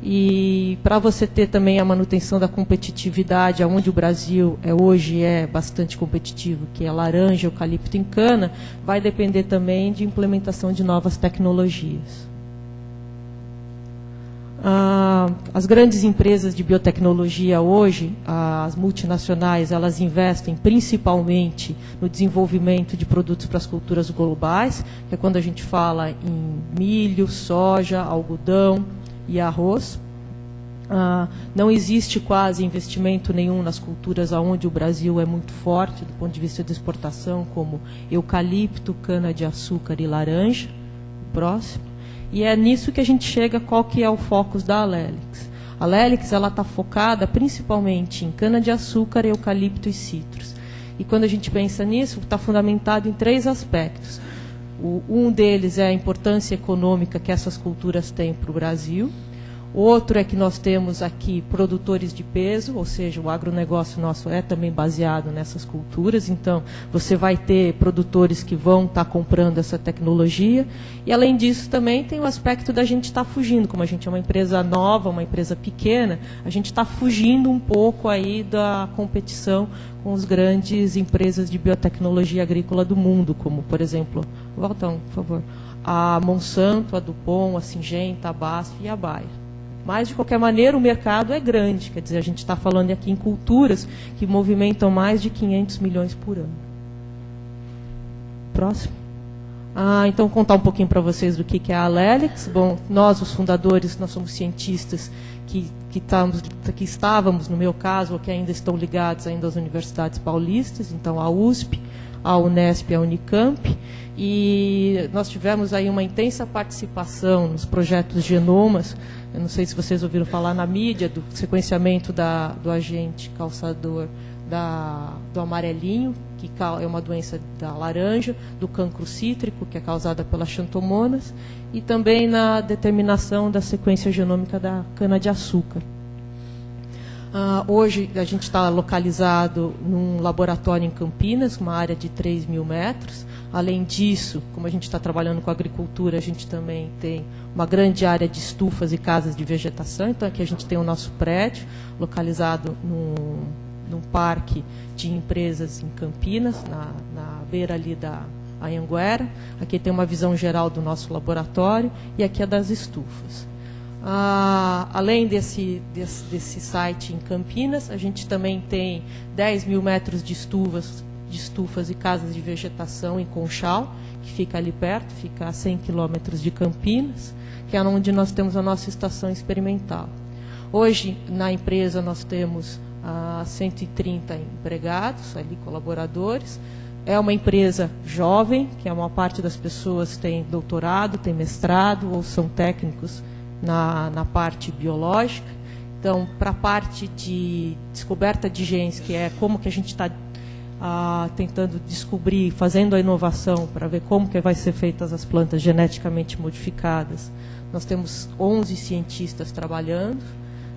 E para você ter também a manutenção da competitividade, onde o Brasil hoje é bastante competitivo, que é laranja, eucalipto e cana, vai depender também de implementação de novas tecnologias. As grandes empresas de biotecnologia hoje, as multinacionais, elas investem principalmente no desenvolvimento de produtos para as culturas globais, que é quando a gente fala em milho, soja, algodão e arroz. Não existe quase investimento nenhum nas culturas onde o Brasil é muito forte do ponto de vista de exportação, como eucalipto, cana-de-açúcar e laranja. Próximo. E é nisso que a gente chega, qual que é o foco da Lelyx. A Lelyx está focada principalmente em cana-de-açúcar, eucalipto e citros. E quando a gente pensa nisso, está fundamentado em 3 aspectos. Um deles é a importância econômica que essas culturas têm para o Brasil. Outro é que nós temos aqui produtores de peso, ou seja, o agronegócio nosso é também baseado nessas culturas, então você vai ter produtores que vão estar comprando essa tecnologia. E além disso também tem o aspecto da gente estar fugindo, como a gente é uma empresa nova, uma empresa pequena, a gente está fugindo um pouco aí da competição com as grandes empresas de biotecnologia agrícola do mundo, como, por exemplo, volta por favor, a Monsanto, a Dupont, a Syngenta, a BASF e a Bayer. Mas, de qualquer maneira, o mercado é grande. Quer dizer, a gente está falando aqui em culturas que movimentam mais de 500 milhões por ano. Próximo. Então, vou contar um pouquinho para vocês do que é a Lelyx. Bom, nós, os fundadores, nós somos cientistas que estávamos, no meu caso, ou que ainda estão ligados ainda às universidades paulistas, então a USP, a Unesp e a Unicamp. E nós tivemos aí uma intensa participação nos projetos Genomas. Eu não sei se vocês ouviram falar na mídia do sequenciamento do agente causador do amarelinho, que é uma doença da laranja, do cancro cítrico, que é causada pelas xantomonas, e também na determinação da sequência genômica da cana-de-açúcar. Hoje a gente está localizado num laboratório em Campinas, uma área de 3.000 metros. Além disso, como a gente está trabalhando com agricultura, a gente também tem uma grande área de estufas e casas de vegetação. Então, aqui a gente tem o nosso prédio, localizado num parque de empresas em Campinas, na beira ali da Anhanguera. Aqui tem uma visão geral do nosso laboratório e aqui é das estufas. Além desse site em Campinas, a gente também tem 10.000 metros de estufas e casas de vegetação em Conchal, que fica ali perto, fica a 100 quilômetros de Campinas, que é onde nós temos a nossa estação experimental. Hoje, na empresa, nós temos 130 empregados, ali, colaboradores. É uma empresa jovem, que a maior parte das pessoas tem doutorado, tem mestrado, ou são técnicos na parte biológica. Então, para a parte de descoberta de genes, que é como que a gente está tentando descobrir, fazendo a inovação para ver como que vai ser feitas as plantas geneticamente modificadas, nós temos 11 cientistas trabalhando.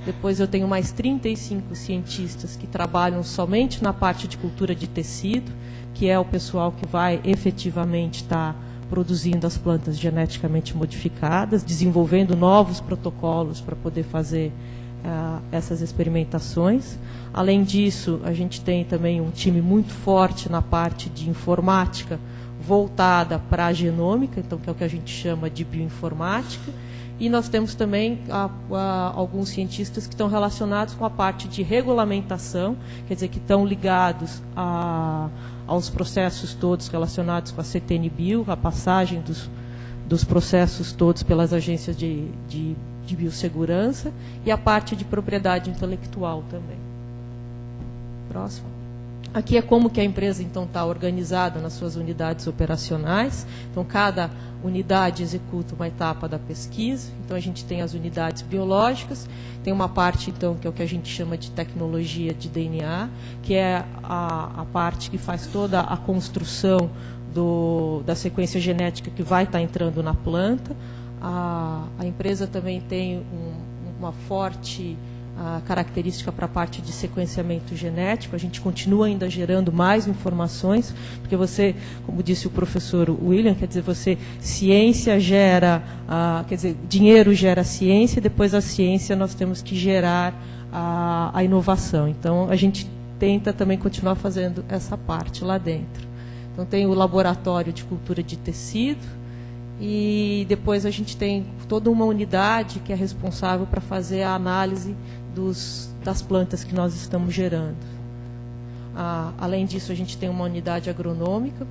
Depois eu tenho mais 35 cientistas que trabalham somente na parte de cultura de tecido, que é o pessoal que vai efetivamente estar produzindo as plantas geneticamente modificadas, desenvolvendo novos protocolos para poder fazer essas experimentações. Além disso, a gente tem também um time muito forte na parte de informática, voltada para a genômica, então, que é o que a gente chama de bioinformática. E nós temos também alguns cientistas que estão relacionados com a parte de regulamentação, quer dizer, que estão ligados aos processos todos relacionados com a CTN-Bio, a passagem dos processos todos pelas agências de biossegurança, e a parte de propriedade intelectual também. Próximo. Aqui é como que a empresa, então, está organizada nas suas unidades operacionais. Então, cada unidade executa uma etapa da pesquisa. Então, a gente tem as unidades biológicas, tem uma parte, então, que é o que a gente chama de tecnologia de DNA, que é a parte que faz toda a construção da sequência genética que vai estar entrando na planta. A empresa também tem uma forte característica para a parte de sequenciamento genético. A gente continua ainda gerando mais informações, porque você, como disse o professor William, quer dizer, ciência gera, quer dizer, dinheiro gera ciência, e depois a ciência nós temos que gerar a inovação. Então, a gente tenta também continuar fazendo essa parte lá dentro. Então, tem o laboratório de cultura de tecido, e depois a gente tem toda uma unidade que é responsável para fazer a análise das plantas que nós estamos gerando. Além disso, a gente tem uma unidade agronômica,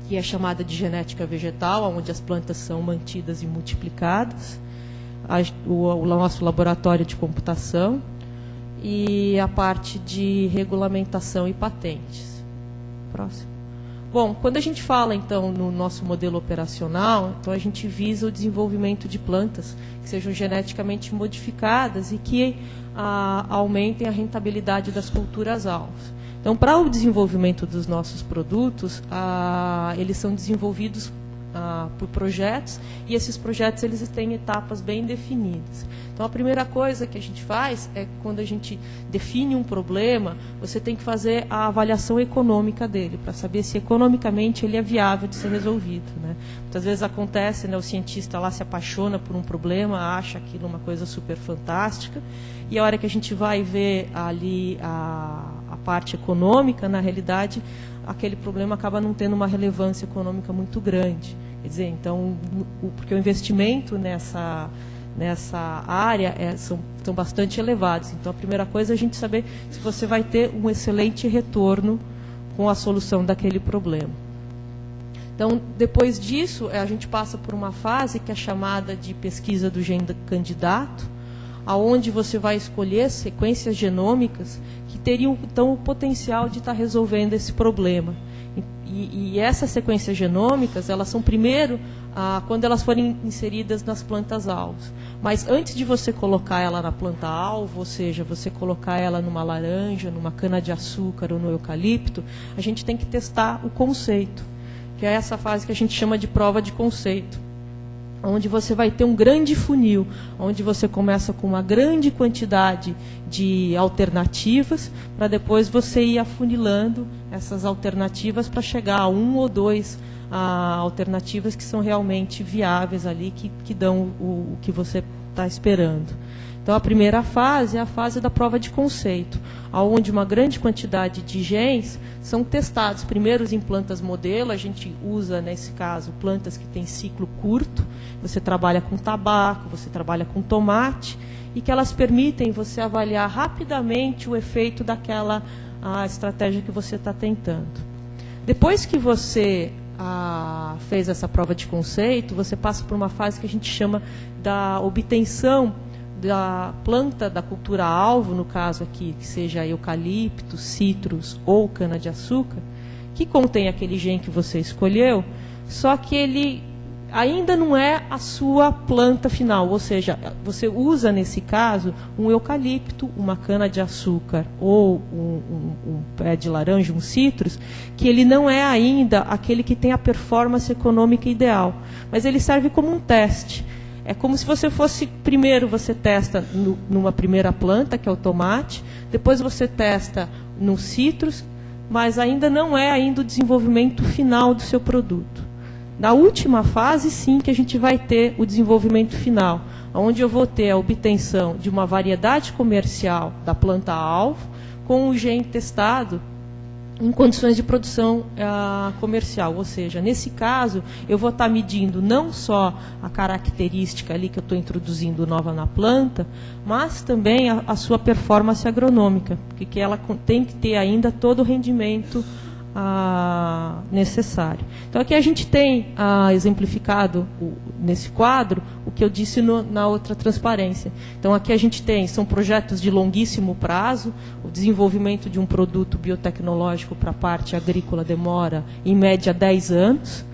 que é chamada de genética vegetal, onde as plantas são mantidas e multiplicadas, o nosso laboratório de computação e a parte de regulamentação e patentes. Próximo. Bom, quando a gente fala, então, no nosso modelo operacional, então a gente visa o desenvolvimento de plantas que sejam geneticamente modificadas e que aumentem a rentabilidade das culturas-alvos. Então, para o desenvolvimento dos nossos produtos, eles são desenvolvidos por projetos, e esses projetos eles têm etapas bem definidas. Então, a primeira coisa que a gente faz é, quando a gente define um problema, você tem que fazer a avaliação econômica dele, para saber se economicamente ele é viável de ser resolvido, né? Muitas vezes acontece, né, o cientista lá se apaixona por um problema, acha aquilo uma coisa super fantástica, e a hora que a gente vai ver ali a parte econômica, na realidade, aquele problema acaba não tendo uma relevância econômica muito grande. Quer dizer, então, porque o investimento nessa área são bastante elevados. Então, a primeira coisa é a gente saber se você vai ter um excelente retorno com a solução daquele problema. Então, depois disso, a gente passa por uma fase que é chamada de pesquisa do gene candidato, aonde você vai escolher sequências genômicas que teriam, então, o potencial de estar resolvendo esse problema. E essas sequências genômicas, elas são primeiro quando elas forem inseridas nas plantas-alvos. Mas antes de você colocar ela na planta-alvo, ou seja, você colocar ela numa laranja, numa cana-de-açúcar ou no eucalipto, a gente tem que testar o conceito, que é essa fase que a gente chama de prova de conceito, onde você vai ter um grande funil, onde você começa com uma grande quantidade de alternativas, para depois você ir afunilando essas alternativas para chegar a 1 ou 2 alternativas que são realmente viáveis ali, que dão o que você está esperando. Então, a primeira fase é a fase da prova de conceito, onde uma grande quantidade de genes são testados. Primeiro em plantas modelo, a gente usa, nesse caso, plantas que têm ciclo curto. Você trabalha com tabaco, você trabalha com tomate, e que elas permitem você avaliar rapidamente o efeito daquela estratégia que você está tentando. Depois que você fez essa prova de conceito, você passa por uma fase que a gente chama da obtenção da planta da cultura-alvo, no caso aqui, que seja eucalipto, citros ou cana-de-açúcar, que contém aquele gene que você escolheu, só que ele ainda não é a sua planta final, ou seja, você usa, nesse caso, um eucalipto, uma cana-de-açúcar ou um pé de laranja, um citros, que ele não é ainda aquele que tem a performance econômica ideal, mas ele serve como um teste. É como se você fosse, primeiro você testa numa primeira planta, que é o tomate, depois você testa no citros, mas ainda não é ainda o desenvolvimento final do seu produto. Na última fase, sim, que a gente vai ter o desenvolvimento final, onde eu vou ter a obtenção de uma variedade comercial da planta-alvo com o gene testado em condições de produção comercial. Ou seja, nesse caso, eu vou estar medindo não só a característica ali que eu estou introduzindo nova na planta, mas também a sua performance agronômica, porque ela tem que ter ainda todo o rendimento necessário. Então, aqui a gente tem exemplificado nesse quadro o que eu disse na outra transparência. Então, aqui a gente tem, são projetos de longuíssimo prazo, o desenvolvimento de um produto biotecnológico para a parte agrícola demora, em média, 10 anos.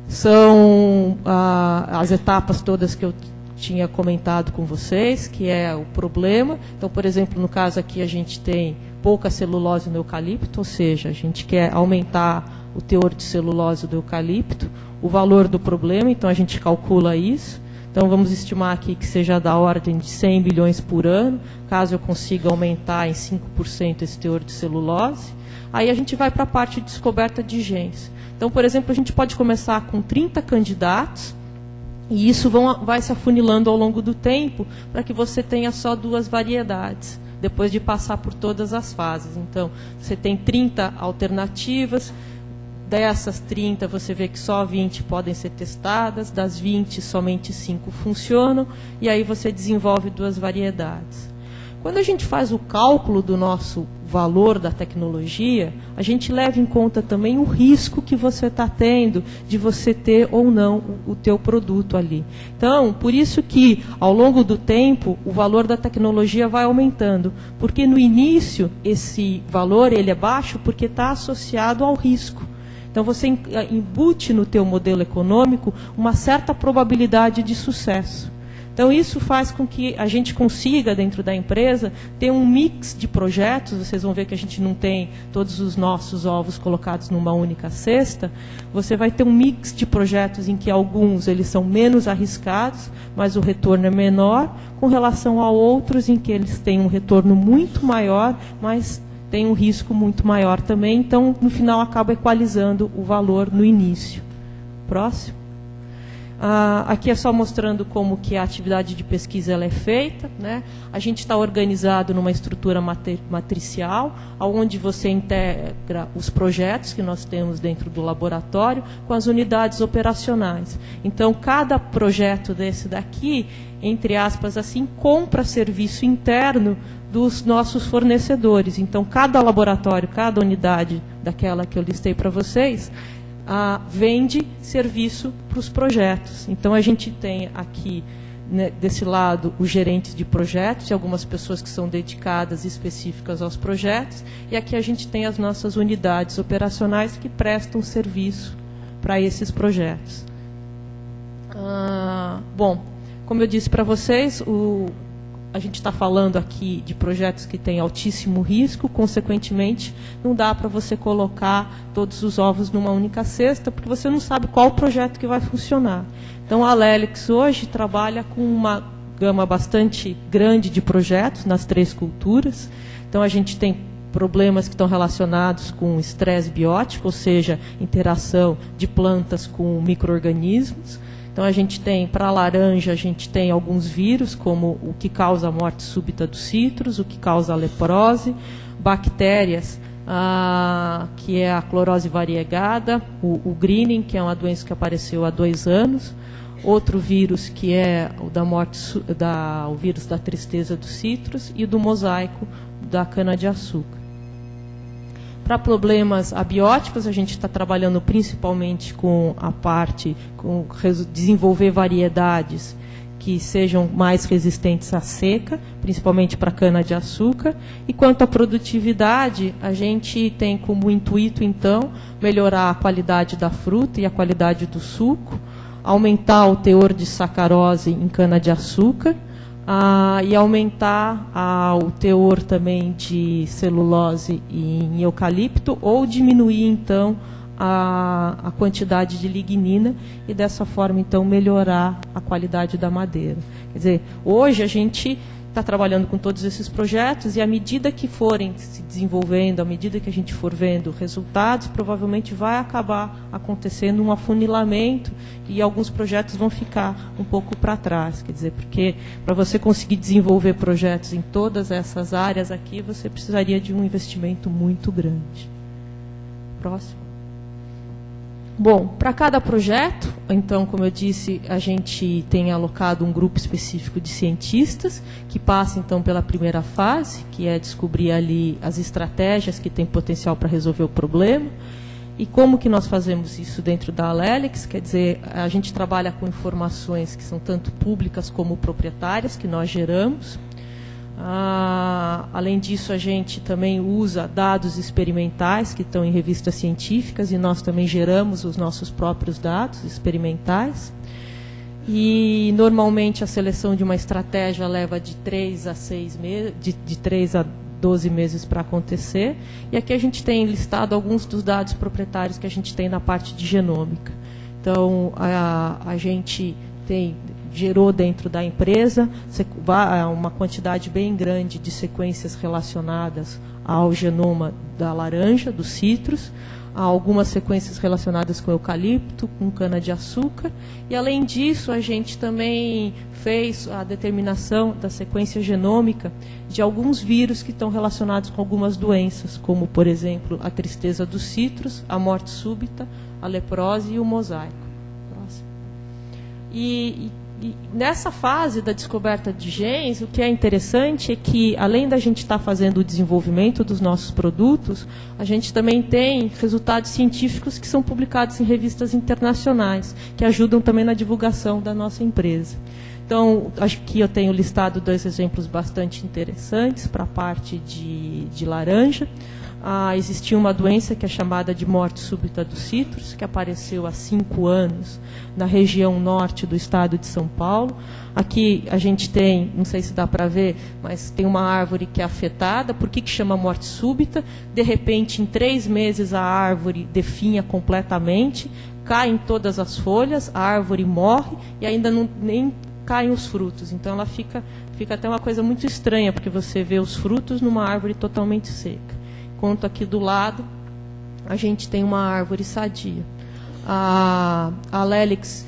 São as etapas todas que eu tinha comentado com vocês, que é o problema. Então, por exemplo, no caso aqui a gente tem pouca celulose no eucalipto, ou seja, a gente quer aumentar o teor de celulose do eucalipto, o valor do problema, então a gente calcula isso. Então, vamos estimar aqui que seja da ordem de 100 milhões por ano, caso eu consiga aumentar em 5% esse teor de celulose. Aí a gente vai para a parte de descoberta de genes. Então, por exemplo, a gente pode começar com 30 candidatos, e isso vai se afunilando ao longo do tempo, para que você tenha só 2 variedades, depois de passar por todas as fases. Então, você tem 30 alternativas, dessas 30 você vê que só 20 podem ser testadas, das 20 somente 5 funcionam, e aí você desenvolve 2 variedades. Quando a gente faz o cálculo do nosso valor da tecnologia, a gente leva em conta também o risco que você está tendo de você ter ou não o teu produto ali. Então, por isso que, ao longo do tempo, o valor da tecnologia vai aumentando. Porque no início, esse valor ele é baixo porque está associado ao risco. Então, você embute no teu modelo econômico uma certa probabilidade de sucesso. Então, isso faz com que a gente consiga, dentro da empresa, ter um mix de projetos. Vocês vão ver que a gente não tem todos os nossos ovos colocados numa única cesta. Você vai ter um mix de projetos em que alguns eles são menos arriscados, mas o retorno é menor, com relação a outros em que eles têm um retorno muito maior, mas tem um risco muito maior também. Então, no final, acaba equalizando o valor no início. Próximo. Aqui é só mostrando como que a atividade de pesquisa ela é feita, né? A gente está organizado numa estrutura matricial, onde você integra os projetos que nós temos dentro do laboratório com as unidades operacionais. Então, cada projeto desse daqui, entre aspas, assim, compra serviço interno dos nossos fornecedores. Então, cada laboratório, cada unidade daquela que eu listei para vocês, vende serviço para os projetos. Então, a gente tem aqui, né, desse lado, os gerentes de projetos e algumas pessoas que são dedicadas e específicas aos projetos. E aqui a gente tem as nossas unidades operacionais que prestam serviço para esses projetos. Bom, como eu disse para vocês, a gente está falando aqui de projetos que têm altíssimo risco, consequentemente, não dá para você colocar todos os ovos numa única cesta, porque você não sabe qual projeto que vai funcionar. Então, a Lelix hoje trabalha com uma gama bastante grande de projetos nas 3 culturas. Então, a gente tem problemas que estão relacionados com estresse biótico, ou seja, interação de plantas com micro-organismos. Então, a gente tem, para a laranja, a gente tem alguns vírus, como o que causa a morte súbita dos citros, o que causa a leprose, bactérias, que é a clorose variegada, o greening, que é uma doença que apareceu há 2 anos, outro vírus que é o o vírus da tristeza dos citros e do mosaico da cana-de-açúcar. Para problemas abióticos, a gente está trabalhando principalmente com a parte, com desenvolver variedades que sejam mais resistentes à seca, principalmente para cana-de-açúcar. E quanto à produtividade, a gente tem como intuito, então, melhorar a qualidade da fruta e a qualidade do suco, aumentar o teor de sacarose em cana-de-açúcar, e aumentar o teor também de celulose em eucalipto, ou diminuir, então, a quantidade de lignina e dessa forma então melhorar a qualidade da madeira. Quer dizer, hoje a gente está trabalhando com todos esses projetos e à medida que forem se desenvolvendo, à medida que a gente for vendo resultados, provavelmente vai acabar acontecendo um afunilamento e alguns projetos vão ficar um pouco para trás. Quer dizer, porque para você conseguir desenvolver projetos em todas essas áreas aqui, você precisaria de um investimento muito grande. Próximo. Bom, para cada projeto, então, como eu disse, a gente tem alocado um grupo específico de cientistas que passa, então, pela primeira fase, que é descobrir ali as estratégias que têm potencial para resolver o problema. E como que nós fazemos isso dentro da Alelics? Quer dizer, a gente trabalha com informações que são tanto públicas como proprietárias, que nós geramos. Além disso, a gente também usa dados experimentais que estão em revistas científicas e nós também geramos os nossos próprios dados experimentais. E normalmente a seleção de uma estratégia leva de 3 a 6 meses, de 3 a 12 meses para acontecer. E aqui a gente tem listado alguns dos dados proprietários que a gente tem na parte de genômica. Então, a gente gerou dentro da empresa uma quantidade bem grande de sequências relacionadas ao genoma da laranja, dos citros, algumas sequências relacionadas com eucalipto, com cana-de-açúcar, e além disso a gente também fez a determinação da sequência genômica de alguns vírus que estão relacionados com algumas doenças, como, por exemplo, a tristeza dos citros, a morte súbita, a leprose e o mosaico. Próximo. E nessa fase da descoberta de genes, o que é interessante é que, além da gente estar fazendo o desenvolvimento dos nossos produtos, a gente também tem resultados científicos que são publicados em revistas internacionais, que ajudam também na divulgação da nossa empresa. Então, aqui eu tenho listado 2 exemplos bastante interessantes para a parte de laranja. Existia uma doença que é chamada de morte súbita dos citros, que apareceu há 5 anos na região norte do estado de São Paulo. Aqui a gente tem, não sei se dá para ver, mas tem uma árvore que é afetada. Por que chama morte súbita? De repente, em 3 meses, a árvore definha completamente, caem todas as folhas, a árvore morre e ainda nem caem os frutos. Então ela fica até uma coisa muito estranha, porque você vê os frutos numa árvore totalmente seca. Enquanto aqui do lado a gente tem uma árvore sadia. A Alelics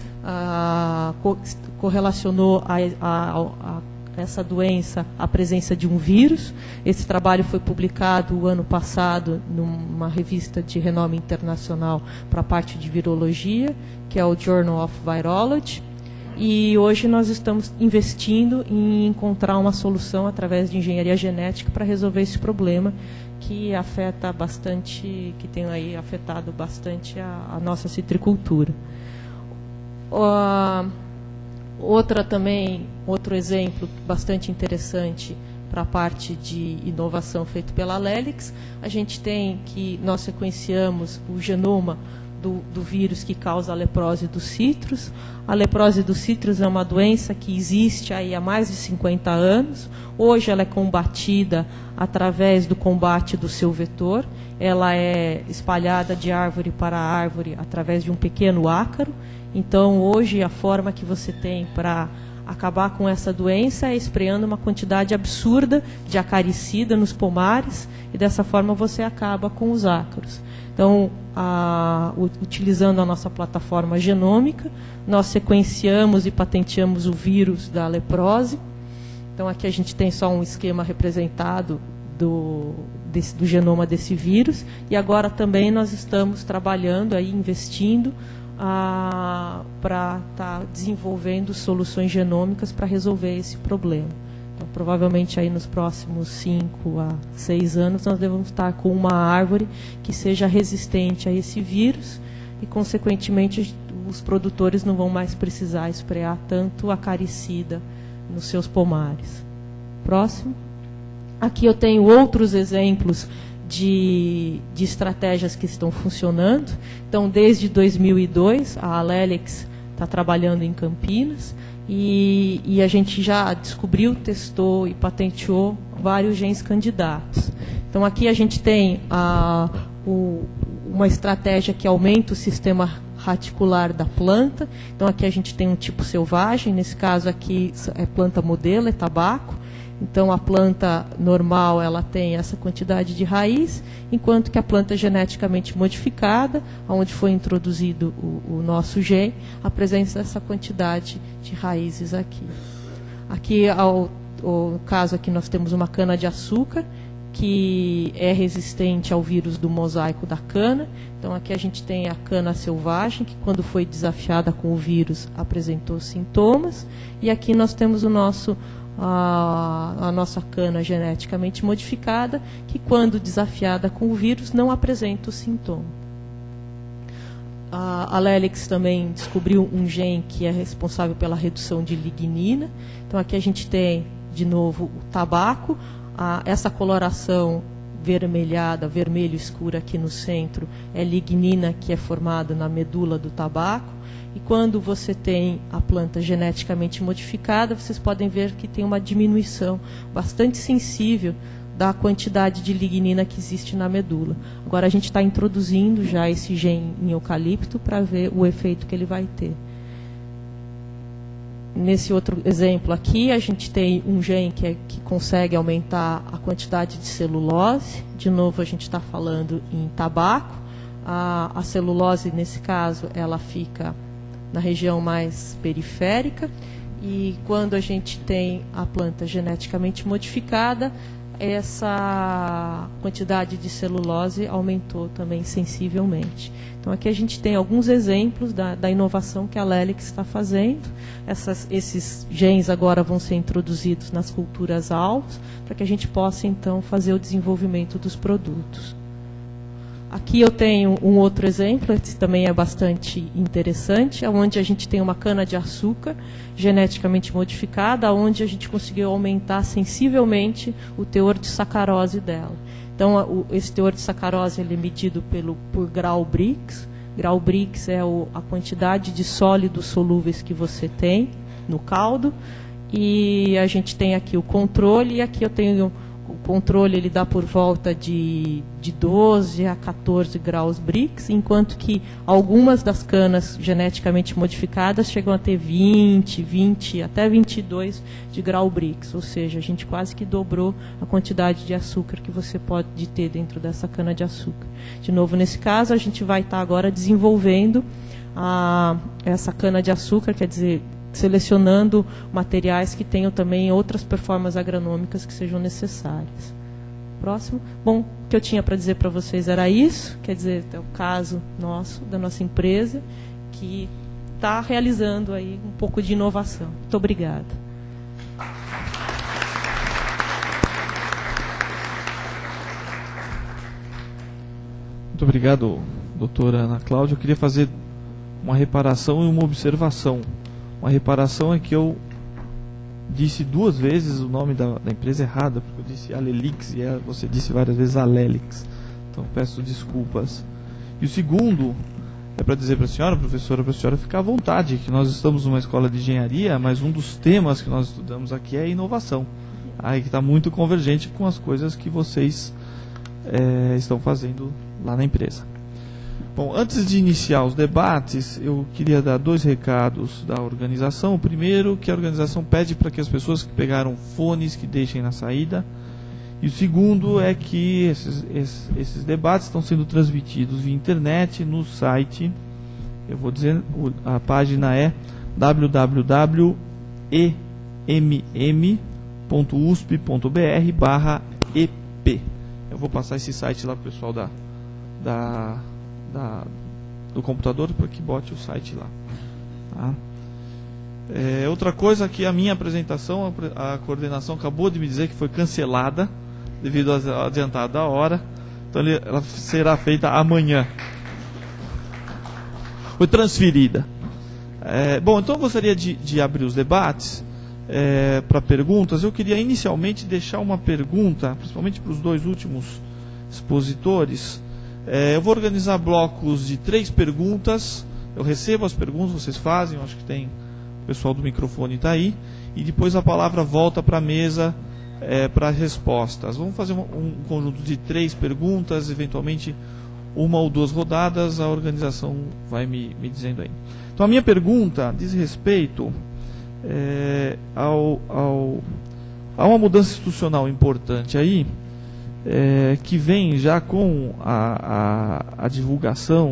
correlacionou a essa doença à presença de um vírus. Esse trabalho foi publicado o ano passado numa revista de renome internacional para a parte de virologia, que é o Journal of Virology. E hoje nós estamos investindo em encontrar uma solução através de engenharia genética para resolver esse problema que afeta bastante, que tem aí afetado bastante a nossa citricultura. Outro exemplo bastante interessante para a parte de inovação feito pela Alelics, a gente tem que nós sequenciamos o genoma do vírus que causa a leprose dos citros. A leprose dos citros é uma doença que existe aí há mais de 50 anos. Hoje ela é combatida através do combate do seu vetor. Ela é espalhada de árvore para árvore através de um pequeno ácaro. Então, hoje, a forma que você tem para acabar com essa doença é espreando uma quantidade absurda de acaricida nos pomares, e dessa forma você acaba com os ácaros. Então, utilizando a nossa plataforma genômica, nós sequenciamos e patenteamos o vírus da leprose. Então, aqui a gente tem só um esquema representado do genoma desse vírus, e agora também nós estamos trabalhando, aí, investindo para estar desenvolvendo soluções genômicas para resolver esse problema. Então, provavelmente aí nos próximos 5 a 6 anos nós devemos estar com uma árvore que seja resistente a esse vírus e, consequentemente, os produtores não vão mais precisar esprear tanto acaricida nos seus pomares. Próximo. Aqui eu tenho outros exemplos de estratégias que estão funcionando. Então, desde 2002, a Alelics está trabalhando em Campinas e a gente já descobriu, testou e patenteou vários genes candidatos. Então, aqui a gente tem uma estratégia que aumenta o sistema radicular da planta. Então aqui a gente tem um tipo selvagem, nesse caso aqui é planta modelo, é tabaco. Então a planta normal ela tem essa quantidade de raiz, enquanto que a planta geneticamente modificada, onde foi introduzido o nosso gene, apresenta essa quantidade de raízes aqui. Aqui, no caso aqui nós temos uma cana-de-açúcar, que é resistente ao vírus do mosaico da cana. Então aqui a gente tem a cana selvagem, que quando foi desafiada com o vírus apresentou sintomas. E aqui nós temos o a nossa cana geneticamente modificada, que quando desafiada com o vírus não apresenta o sintoma. A Lelix também descobriu um gene que é responsável pela redução de lignina. Então aqui a gente tem, de novo, o tabaco. Essa coloração vermelhada, vermelho escuro aqui no centro, é lignina que é formada na medula do tabaco. E quando você tem a planta geneticamente modificada, vocês podem ver que tem uma diminuição bastante sensível da quantidade de lignina que existe na medula. Agora a gente está introduzindo já esse gene em eucalipto para ver o efeito que ele vai ter. Nesse outro exemplo aqui, a gente tem um gene que consegue aumentar a quantidade de celulose. De novo, a gente está falando em tabaco. A celulose, nesse caso, ela fica na região mais periférica. E quando a gente tem a planta geneticamente modificada, essa quantidade de celulose aumentou também sensivelmente. Então aqui a gente tem alguns exemplos da inovação que a Lelix está fazendo. Esses genes agora vão ser introduzidos nas culturas alvos, para que a gente possa então fazer o desenvolvimento dos produtos. Aqui eu tenho um outro exemplo, esse também é bastante interessante, onde a gente tem uma cana-de-açúcar geneticamente modificada, onde a gente conseguiu aumentar sensivelmente o teor de sacarose dela. Então, esse teor de sacarose ele é medido por grau Brix. Grau Brix é a quantidade de sólidos solúveis que você tem no caldo. E a gente tem aqui o controle, e aqui eu tenho o controle, ele dá por volta de 12 a 14 graus Brix, enquanto que algumas das canas geneticamente modificadas chegam a ter 20 até 22 de grau Brix, ou seja, a gente quase que dobrou a quantidade de açúcar que você pode ter dentro dessa cana de açúcar. De novo, nesse caso, a gente vai estar agora desenvolvendo essa cana de açúcar, quer dizer, selecionando materiais que tenham também outras performances agronômicas que sejam necessárias. Próximo. Bom, o que eu tinha para dizer para vocês era isso, quer dizer, é o caso nosso, da nossa empresa, que está realizando aí um pouco de inovação. Muito obrigada. Muito obrigado, doutora Ana Cláudia. Eu queria fazer uma reparação e uma observação. Uma reparação é que eu disse 2 vezes o nome da empresa errada, porque eu disse Alelix e você disse várias vezes Alelix. Então peço desculpas. E o segundo é para dizer para a senhora, professora, para a senhora ficar à vontade, que nós estamos numa escola de engenharia, mas um dos temas que nós estudamos aqui é inovação. Aí que está muito convergente com as coisas que vocês estão fazendo lá na empresa. Bom, antes de iniciar os debates, eu queria dar 2 recados da organização. O primeiro, que a organização pede para que as pessoas que pegaram fones que deixem na saída. E o segundo é que esses debates estão sendo transmitidos via internet no site. Eu vou dizer, a página é www.emm.usp.br/ep. Eu vou passar esse site lá para o pessoal do computador para que bote o site lá. Tá? Outra coisa que a minha apresentação, a coordenação acabou de me dizer que foi cancelada devido à adiantada da hora. Então ela será feita amanhã. Foi transferida. Bom, então eu gostaria de abrir os debates para perguntas. Eu queria inicialmente deixar uma pergunta, principalmente para os 2 últimos expositores. Eu vou organizar blocos de 3 perguntas. Eu recebo as perguntas, vocês fazem. Eu acho que tem o pessoal do microfone está aí. E depois a palavra volta para a mesa para respostas. Vamos fazer um conjunto de 3 perguntas, eventualmente uma ou duas rodadas, a organização vai me dizendo aí. Então a minha pergunta diz respeito a uma mudança institucional importante aí, que vem já com a divulgação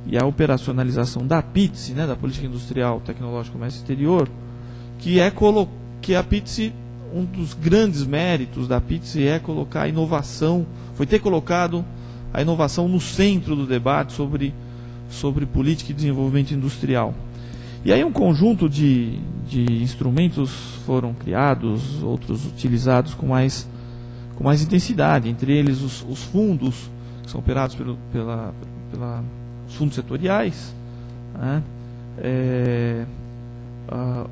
e a operacionalização da PITSE, né, da Política Industrial, Tecnológica e Comércio Exterior, que a PITSE, um dos grandes méritos da PITSE é colocar a inovação, foi ter colocado a inovação no centro do debate sobre política e desenvolvimento industrial. E aí um conjunto de instrumentos foram criados, outros utilizados com mais intensidade, entre eles os fundos, que são operados os fundos setoriais, né?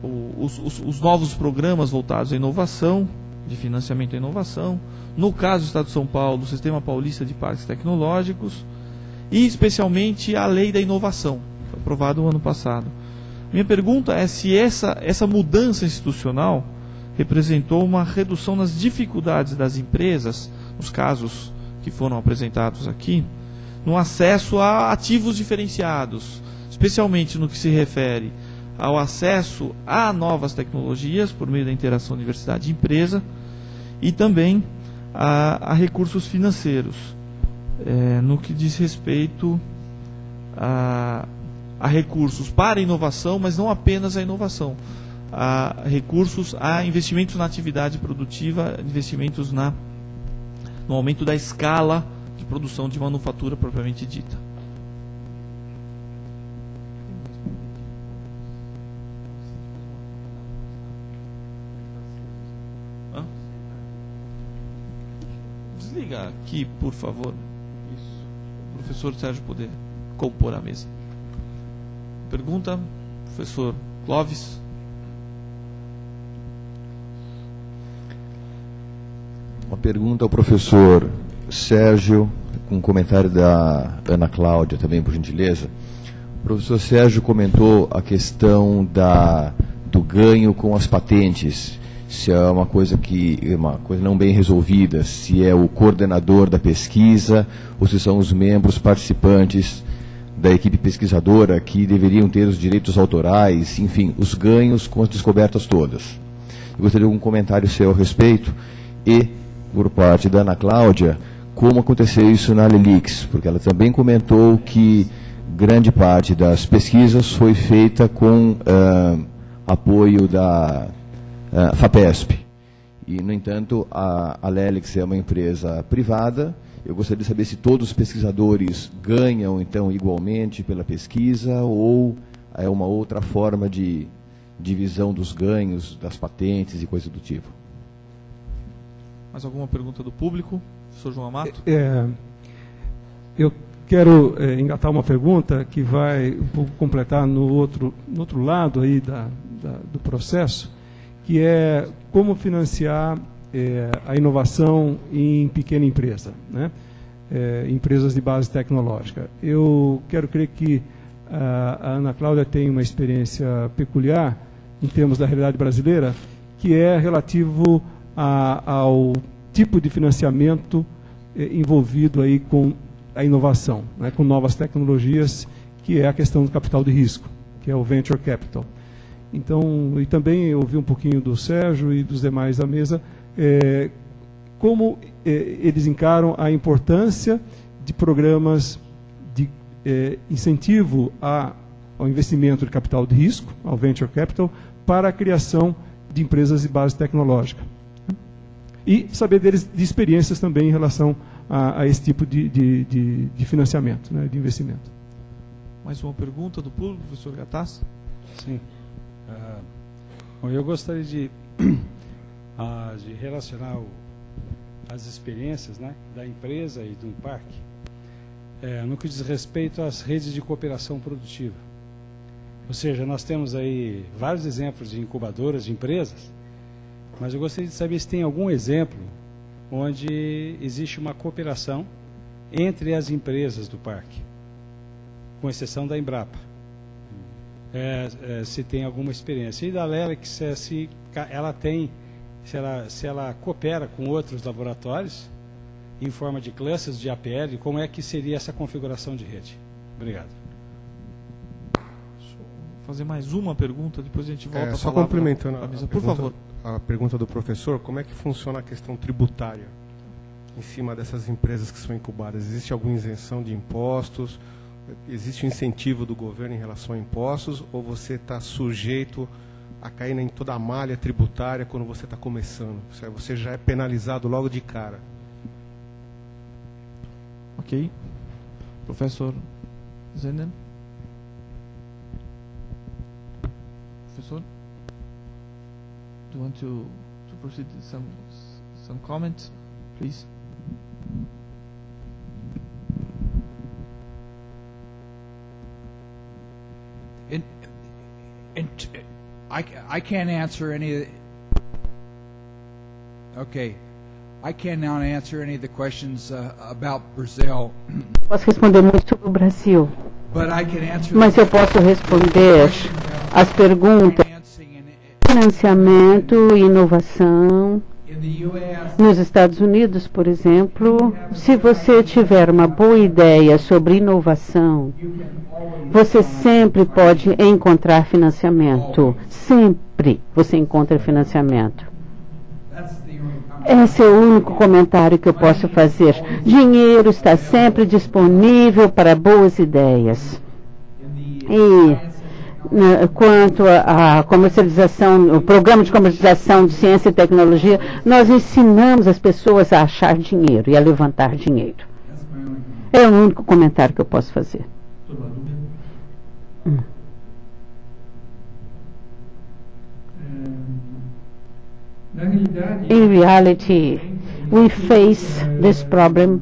Os novos programas voltados à inovação, de financiamento à inovação, no caso do Estado de São Paulo, o Sistema Paulista de Parques Tecnológicos, e especialmente a Lei da Inovação, foi aprovada no ano passado. Minha pergunta é se essa mudança institucional representou uma redução nas dificuldades das empresas, nos casos que foram apresentados aqui, no acesso a ativos diferenciados, especialmente no que se refere ao acesso a novas tecnologias por meio da interação universidade e empresa, e também a recursos financeiros, no que diz respeito a recursos para a inovação, mas não apenas a inovação, a recursos, a investimentos na atividade produtiva, investimentos no aumento da escala de produção de manufatura propriamente dita. Desliga aqui, por favor. Isso. O professor Sérgio poder compor a mesa. Pergunta, professor Clóvis. Uma pergunta ao professor Sérgio, com um comentário da Ana Cláudia também, por gentileza. O professor Sérgio comentou a questão do ganho com as patentes, se é uma coisa não bem resolvida, se é o coordenador da pesquisa ou se são os membros participantes da equipe pesquisadora que deveriam ter os direitos autorais, enfim, os ganhos com as descobertas todas. Eu gostaria de um comentário seu a respeito e, por parte da Ana Cláudia, como aconteceu isso na Lelix, porque ela também comentou que grande parte das pesquisas foi feita com apoio da FAPESP. E, no entanto, a Lelix é uma empresa privada. Eu gostaria de saber se todos os pesquisadores ganham, então, igualmente pela pesquisa, ou é uma outra forma de divisão dos ganhos, das patentes e coisas do tipo. Mais alguma pergunta do público? Professor João Amato? Eu quero engatar uma pergunta que vai um pouco completar no outro lado aí do processo, que é como financiar a inovação em pequena empresa, né? Empresas de base tecnológica. Eu quero crer que a Ana Cláudia tem uma experiência peculiar em termos da realidade brasileira, que é relativo ao tipo de financiamento envolvido aí com a inovação, né, com novas tecnologias, que é a questão do capital de risco, que é o venture capital. Então, e também ouvi um pouquinho do Sérgio e dos demais da mesa, como eles encaram a importância de programas de incentivo ao investimento de capital de risco, ao venture capital, para a criação de empresas de base tecnológica. E saber deles de experiências também em relação a esse tipo de financiamento, né, de investimento. Mais uma pergunta do público, professor Gattas? Sim. Bom, eu gostaria de relacionar as experiências, né, da empresa e do parque no que diz respeito às redes de cooperação produtiva. Ou seja, nós temos aí vários exemplos de incubadoras de empresas, mas eu gostaria de saber se tem algum exemplo onde existe uma cooperação entre as empresas do parque, com exceção da Embrapa. Se tem alguma experiência. E da Lelix, se ela coopera com outros laboratórios em forma de clusters de APL, como é que seria essa configuração de rede? Obrigado. Deixa eu fazer mais uma pergunta, depois a gente volta a Só falar complementando pra mesa. a Por favor. a pergunta do professor, como é que funciona a questão tributária em cima dessas empresas que são incubadas? Existe alguma isenção de impostos? Existe um incentivo do governo em relação a impostos? Ou você está sujeito a cair em toda a malha tributária quando você está começando? Você já é penalizado logo de cara. Ok. Professor Zenden? Professor? Do you want to proceed with some comments, please? I can't answer any. Okay, I cannot answer any of the questions about Brazil. Posso responder muito sobre o Brasil, But I can answer. mas eu posso responder as perguntas financiamento e inovação. Nos Estados Unidos, por exemplo, se você tiver uma boa ideia sobre inovação, você sempre pode encontrar financiamento. Sempre você encontra financiamento. Esse é o único comentário que eu posso fazer. Dinheiro está sempre disponível para boas ideias. E quanto à comercialização, o programa de comercialização de ciência e tecnologia, nós ensinamos as pessoas a achar dinheiro e a levantar dinheiro. É o único comentário que eu posso fazer. In reality, we face this problem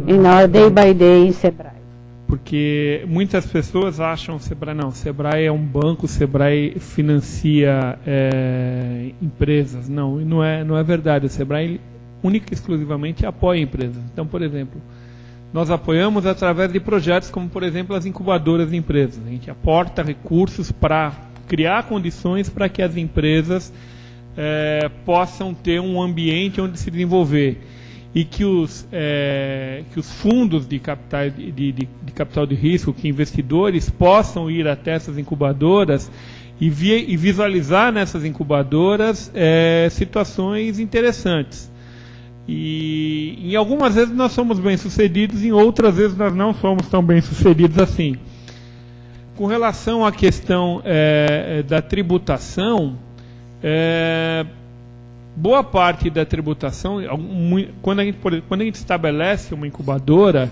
in our day-by-day in Sebrae. Porque muitas pessoas acham Sebrae não. Sebrae é um banco, Sebrae financia empresas. Não é verdade. O Sebrae única e exclusivamente apoia empresas. Então, por exemplo, nós apoiamos através de projetos como, por exemplo, as incubadoras de empresas. A gente aporta recursos para criar condições para que as empresas possam ter um ambiente onde se desenvolver. E que os fundos de capital de risco, que investidores possam ir até essas incubadoras e visualizar nessas incubadoras situações interessantes. E em algumas vezes nós somos bem-sucedidos, em outras vezes nós não somos tão bem-sucedidos assim. Com relação à questão da tributação, boa parte da tributação, quando a gente estabelece uma incubadora,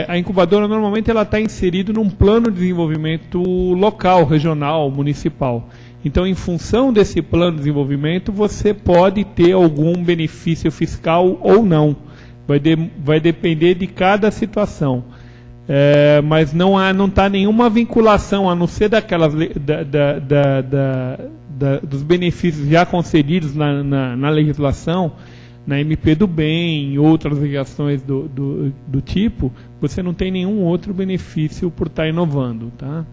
a incubadora normalmente ela está inserida num plano de desenvolvimento local, regional, municipal. Então, em função desse plano de desenvolvimento, você pode ter algum benefício fiscal ou não. Vai depender de cada situação. Mas não está nenhuma vinculação, a não ser daquelas dos benefícios já concedidos na legislação, na MP do Bem e outras legislações do tipo, você não tem nenhum outro benefício por estar inovando. Tá?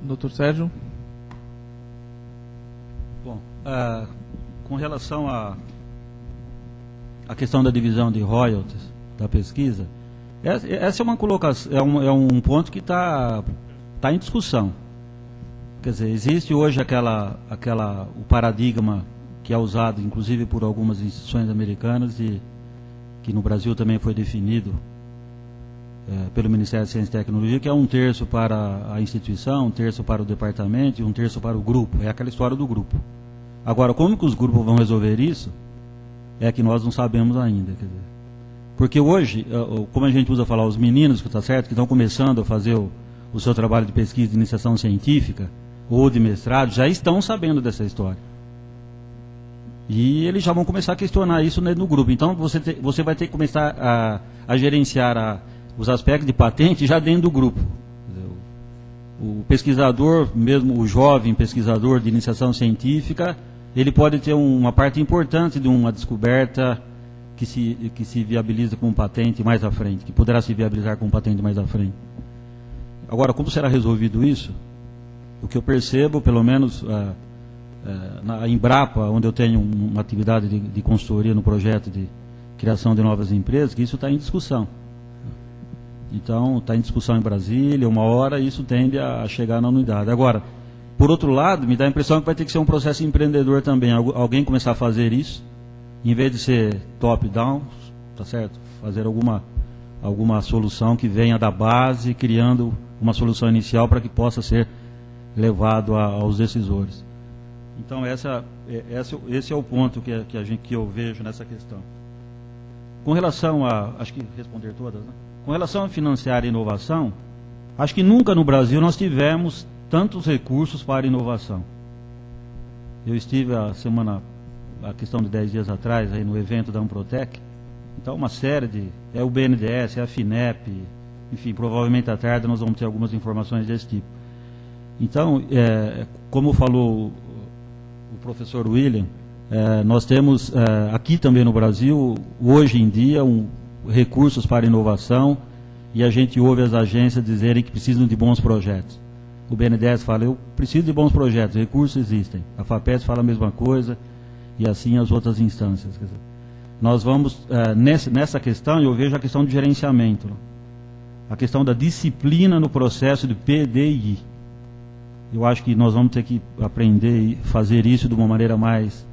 Dr. Sérgio? Bom, com relação à questão da divisão de royalties da pesquisa, essa é uma colocação, é um ponto que está em discussão. Quer dizer, existe hoje o paradigma que é usado, inclusive, por algumas instituições americanas e que no Brasil também foi definido pelo Ministério da Ciência e Tecnologia, que é 1/3 para a instituição, 1/3 para o departamento e 1/3 para o grupo. É aquela história do grupo. Agora, como que os grupos vão resolver isso? É que nós não sabemos ainda. Quer dizer. Porque hoje, como a gente usa falar, os meninos que estão começando a fazer o seu trabalho de pesquisa de iniciação científica ou de mestrado, já estão sabendo dessa história. E eles já vão começar a questionar isso no grupo. Então, você vai ter que começar a gerenciar os aspectos de patente já dentro do grupo. O pesquisador, mesmo o jovem pesquisador de iniciação científica, ele pode ter uma parte importante de uma descoberta que se viabiliza com patente mais à frente, que poderá se viabilizar com patente mais à frente. Agora, como será resolvido isso? O que eu percebo, pelo menos na Embrapa, onde eu tenho uma atividade de consultoria no projeto criação de novas empresas, que isso está em discussão. Então, está em discussão em Brasília, uma hora isso tende a chegar na unidade. Agora, por outro lado, me dá a impressão que vai ter que ser um processo empreendedor também. Alguém começar a fazer isso, em vez de ser top-down, tá certo? Fazer alguma solução que venha da base, criando uma solução inicial para que possa ser levado aos decisores. Então, esse é o ponto que eu vejo nessa questão. Com relação a... Acho que responder todas, né? Com relação a financiar a inovação, acho que nunca no Brasil nós tivemos tantos recursos para inovação. Eu estive a questão de 10 dias atrás, aí no evento da Amprotec. Então, uma série de... É o BNDES, é a FINEP, enfim, provavelmente à tarde nós vamos ter algumas informações desse tipo. Então, como falou o professor William, nós temos aqui também no Brasil, hoje em dia, recursos para inovação, e a gente ouve as agências dizerem que precisam de bons projetos. O BNDES fala, eu preciso de bons projetos, recursos existem. A FAPESP fala a mesma coisa, e assim as outras instâncias. Quer dizer, nós vamos, nessa questão, eu vejo a questão de gerenciamento, a questão da disciplina no processo de PDI. Eu acho que nós vamos ter que aprender e fazer isso de uma maneira mais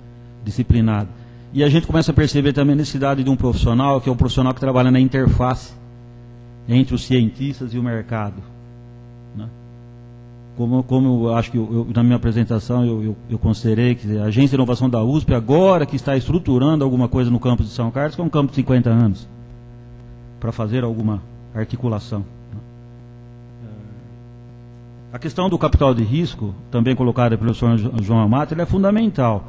disciplinada. E a gente começa a perceber também a necessidade de um profissional, que é o profissional que trabalha na interface entre os cientistas e o mercado. Né? Como eu acho que na minha apresentação eu considerei que a Agência de Inovação da USP, agora que está estruturando alguma coisa no campus de São Carlos, que é um campus de 50 anos, para fazer alguma articulação. A questão do capital de risco, também colocada pelo professor João Amato, é fundamental.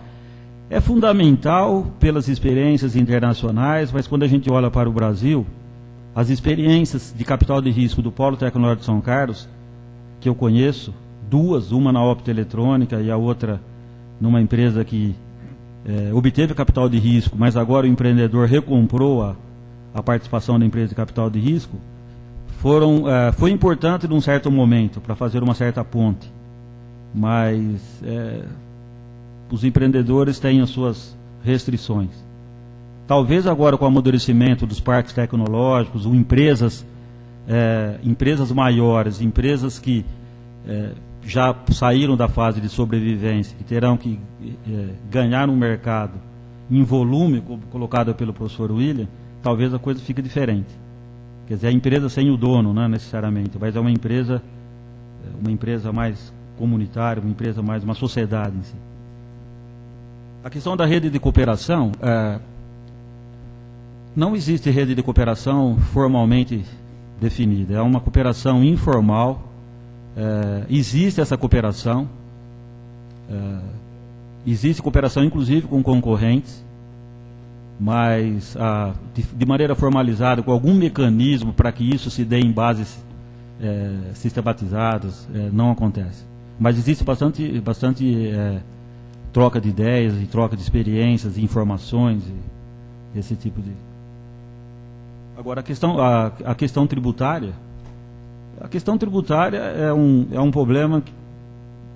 É fundamental pelas experiências internacionais, mas quando a gente olha para o Brasil, as experiências de capital de risco do Polo Tecnológico de São Carlos, que eu conheço, duas, uma na optoeletrônica e a outra numa empresa que obteve capital de risco, mas agora o empreendedor recomprou a participação da empresa de capital de risco, foi importante num certo momento para fazer uma certa ponte, mas os empreendedores têm as suas restrições. Talvez agora com o amadurecimento dos parques tecnológicos, empresas maiores, empresas que já saíram da fase de sobrevivência, que terão que ganhar um mercado em volume, como colocado pelo professor William, talvez a coisa fique diferente. Quer dizer, a empresa sem o dono, não necessariamente, mas é uma empresa mais comunitária, uma sociedade em si. A questão da rede de cooperação, não existe rede de cooperação formalmente definida, é uma cooperação informal, existe essa cooperação, existe cooperação inclusive com concorrentes, mas de maneira formalizada, com algum mecanismo para que isso se dê em bases sistematizadas, não acontece. Mas existe bastante troca de ideias e troca de experiências, de informações, esse tipo de... Agora, a questão tributária é um problema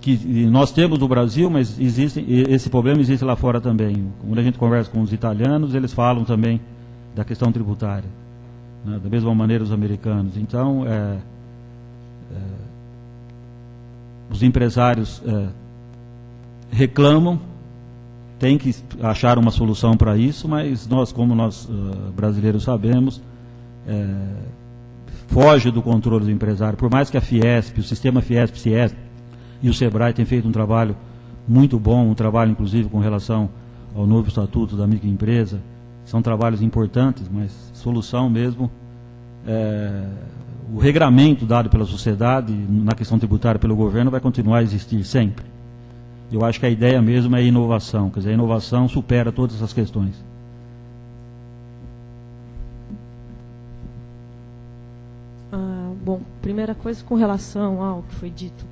que nós temos no Brasil, mas esse problema existe lá fora também. Quando a gente conversa com os italianos, eles falam também da questão tributária, né? Da mesma maneira os americanos. Então, os empresários reclamam, tem que achar uma solução para isso, mas como nós brasileiros sabemos, foge do controle do empresário. Por mais que a Fiesp, o sistema Fiesp-Ciesp e o SEBRAE tenham feito um trabalho muito bom, um trabalho inclusive com relação ao novo estatuto da microempresa, são trabalhos importantes, mas solução mesmo, o regramento dado pela sociedade na questão tributária pelo governo vai continuar a existir sempre. Eu acho que a ideia mesmo é a inovação, quer dizer, a inovação supera todas essas questões. Bom, primeira coisa com relação ao que foi dito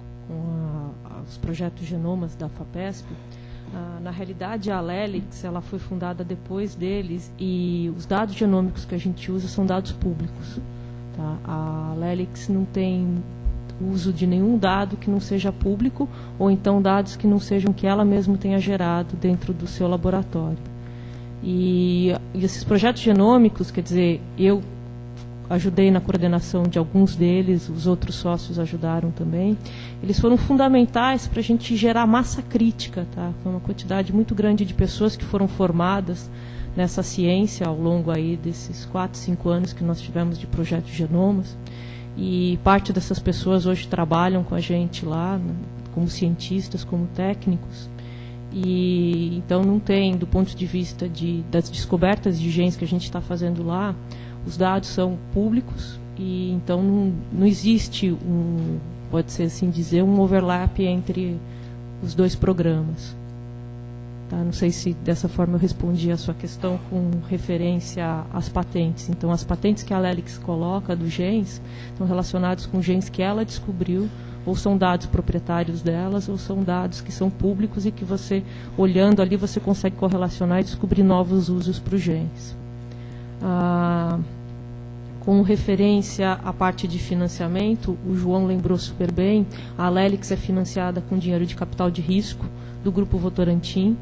aos projetos genomas da FAPESP, na realidade a Lelix ela foi fundada depois deles e os dados genômicos que a gente usa são dados públicos. Tá? A Lelix não tem uso de nenhum dado que não seja público ou então dados que não sejam que ela mesma tenha gerado dentro do seu laboratório. E E esses projetos genômicos, quer dizer, eu ajudei na coordenação de alguns deles, os outros sócios ajudaram também. Eles foram fundamentais para a gente gerar massa crítica, tá? Foi uma quantidade muito grande de pessoas que foram formadas nessa ciência ao longo aí desses 4, 5 anos que nós tivemos de projeto de genomas. E parte dessas pessoas hoje trabalham com a gente lá, né, como cientistas, como técnicos. E então não tem, do ponto de vista das descobertas de genes que a gente está fazendo lá, os dados são públicos e então não existe pode ser assim dizer, um overlap entre os dois programas. Tá? Não sei se dessa forma eu respondi a sua questão com referência às patentes. Então, as patentes que a Alelics coloca dos genes estão relacionados com genes que ela descobriu, ou são dados proprietários delas, ou são dados que são públicos e que você, olhando ali, você consegue correlacionar e descobrir novos usos para os genes. Com referência à parte de financiamento, o João lembrou super bem, a Alelics é financiada com dinheiro de capital de risco do Grupo Votorantim.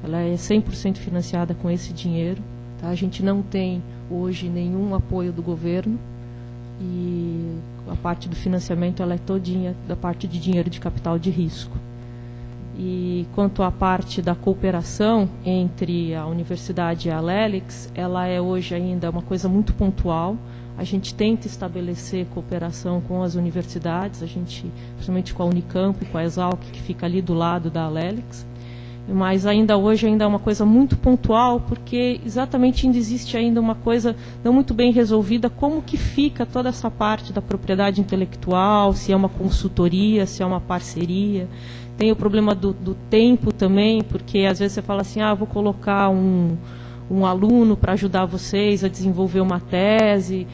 Ela é 100% financiada com esse dinheiro. Tá? A gente não tem hoje nenhum apoio do governo e a parte do financiamento ela é todinha da parte de dinheiro de capital de risco. E quanto à parte da cooperação entre a universidade e a Alelics, ela é hoje ainda uma coisa muito pontual. A gente tenta estabelecer cooperação com as universidades, principalmente com a Unicamp e com a Exalc, que fica ali do lado da Alelics. Mas hoje é uma coisa muito pontual, porque exatamente ainda existe ainda uma coisa não muito bem resolvida, como que fica toda essa parte da propriedade intelectual, se é uma consultoria, se é uma parceria. Tem o problema do tempo também, porque às vezes você fala assim, vou colocar um aluno para ajudar vocês a desenvolver uma tese.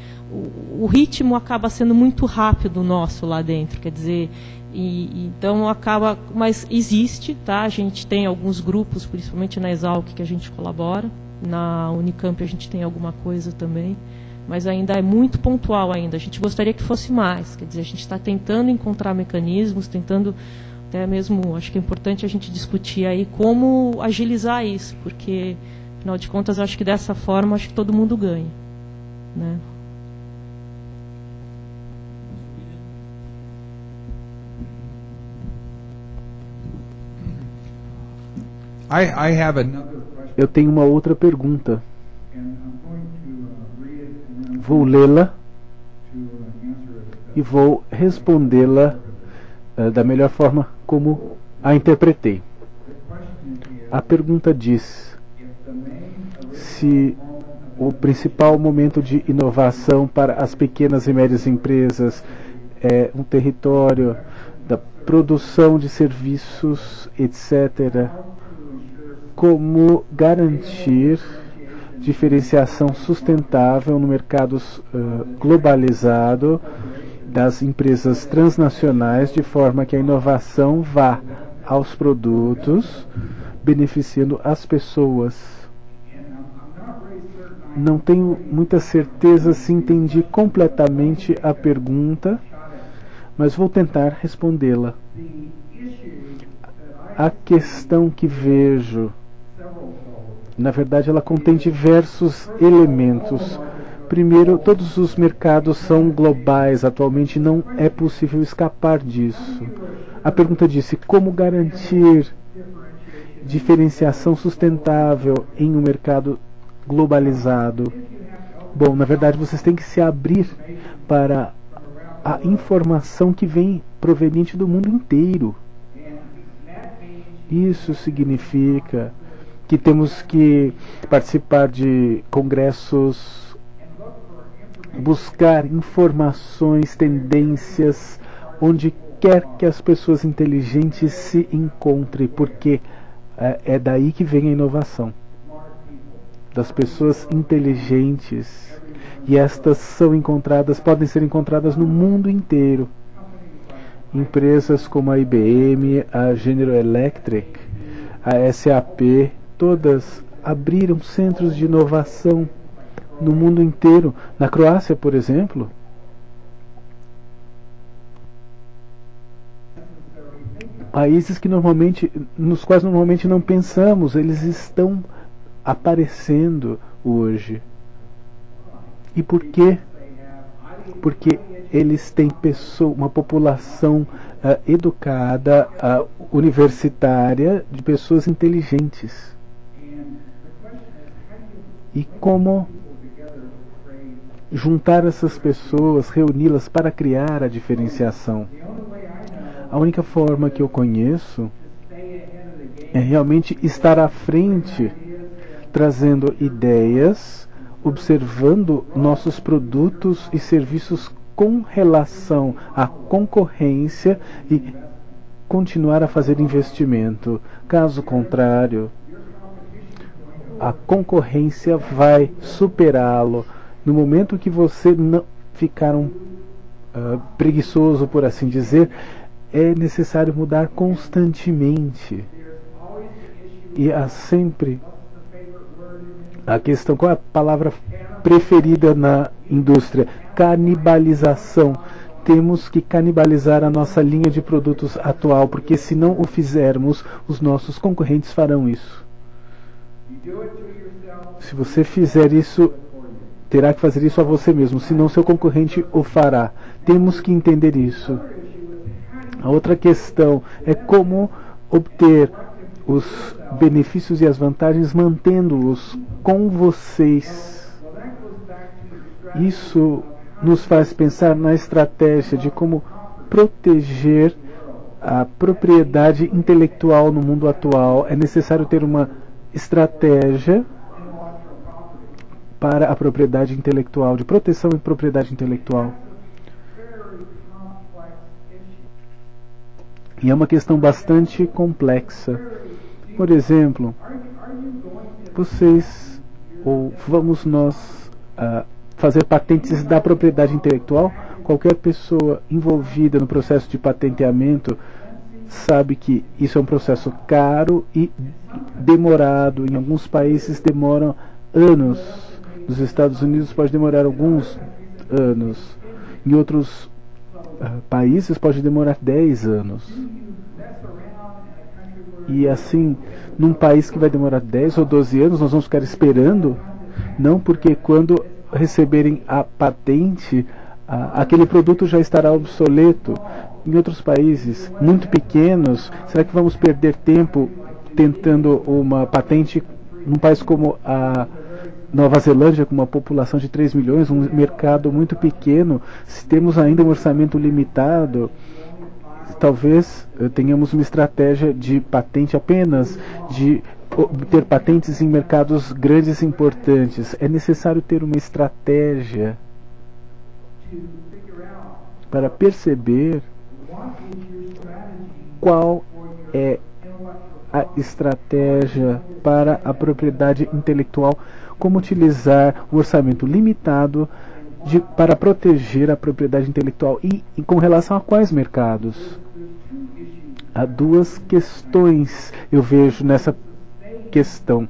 O ritmo acaba sendo muito rápido nosso lá dentro, quer dizer, então acaba, mas existe, tá? A gente tem alguns grupos, principalmente na Exalc, que a gente colabora, na Unicamp a gente tem alguma coisa também, mas ainda é muito pontual ainda. A gente gostaria que fosse mais, quer dizer, a gente está tentando encontrar mecanismos, tentando até mesmo, acho que é importante a gente discutir aí como agilizar isso, porque afinal de contas, acho que dessa forma acho que todo mundo ganha, né? Eu tenho uma outra pergunta. Vou lê-la e vou respondê-la da melhor forma como a interpretei. A pergunta diz: se o principal momento de inovação para as pequenas e médias empresas é um território da produção de serviços, etc., como garantir diferenciação sustentável no mercado globalizado das empresas transnacionais, de forma que a inovação vá aos produtos, beneficiando as pessoas? Não tenho muita certeza se entendi completamente a pergunta, mas vou tentar respondê-la. A questão que vejo, na verdade, ela contém diversos elementos. Primeiro, todos os mercados são globais, atualmente não é possível escapar disso. A pergunta disse: como garantir diferenciação sustentável em um mercado globalizado? Bom, na verdade, vocês têm que se abrir para a informação que vem proveniente do mundo inteiro. Isso significa que temos que participar de congressos, buscar informações, tendências, onde quer que as pessoas inteligentes se encontrem, porque é daí que vem a inovação, das pessoas inteligentes, e estas podem ser encontradas no mundo inteiro. Empresas como a IBM, a General Electric, a SAP, todas abriram centros de inovação no mundo inteiro. Na Croácia, por exemplo, países nos quais normalmente não pensamos, eles estão aparecendo hoje. E por quê? Porque eles têm uma população educada, universitária, de pessoas inteligentes. E como juntar essas pessoas, reuni-las para criar a diferenciação? A única forma que eu conheço é realmente estar à frente, trazendo ideias, observando nossos produtos e serviços com relação à concorrência e continuar a fazer investimento. Caso contrário, a concorrência vai superá-lo. No momento que você não ficar preguiçoso, por assim dizer, é necessário mudar constantemente. E há sempre a questão, qual é a palavra preferida na indústria? Canibalização. Temos que canibalizar a nossa linha de produtos atual, porque se não o fizermos, os nossos concorrentes farão isso. Se você fizer isso, terá que fazer isso a você mesmo, senão seu concorrente o fará. Temos que entender isso. A outra questão é como obter os benefícios e as vantagens mantendo-os com vocês. Isso nos faz pensar na estratégia de como proteger a propriedade intelectual no mundo atual. É necessário ter uma estratégia para a propriedade intelectual, de proteção e propriedade intelectual. E é uma questão bastante complexa. Por exemplo, vocês, ou vamos nós fazer patentes da propriedade intelectual? Qualquer pessoa envolvida no processo de patenteamento sabe que isso é um processo caro e demorado. Em alguns países demoram anos. Nos Estados Unidos pode demorar alguns anos. Em outros países pode demorar 10 anos. E assim, num país que vai demorar 10 ou 12 anos, nós vamos ficar esperando? Não, porque quando receberem a patente, aquele produto já estará obsoleto. Em outros países muito pequenos, será que vamos perder tempo tentando uma patente num país como a Nova Zelândia, com uma população de 3 milhões, um mercado muito pequeno? Se temos ainda um orçamento limitado, talvez tenhamos uma estratégia de patente apenas, de ter patentes em mercados grandes e importantes. É necessário ter uma estratégia para perceber qual é a estratégia para a propriedade intelectual, como utilizar o orçamento limitado para proteger a propriedade intelectual e com relação a quais mercados. Há duas questões eu vejo nessa questão: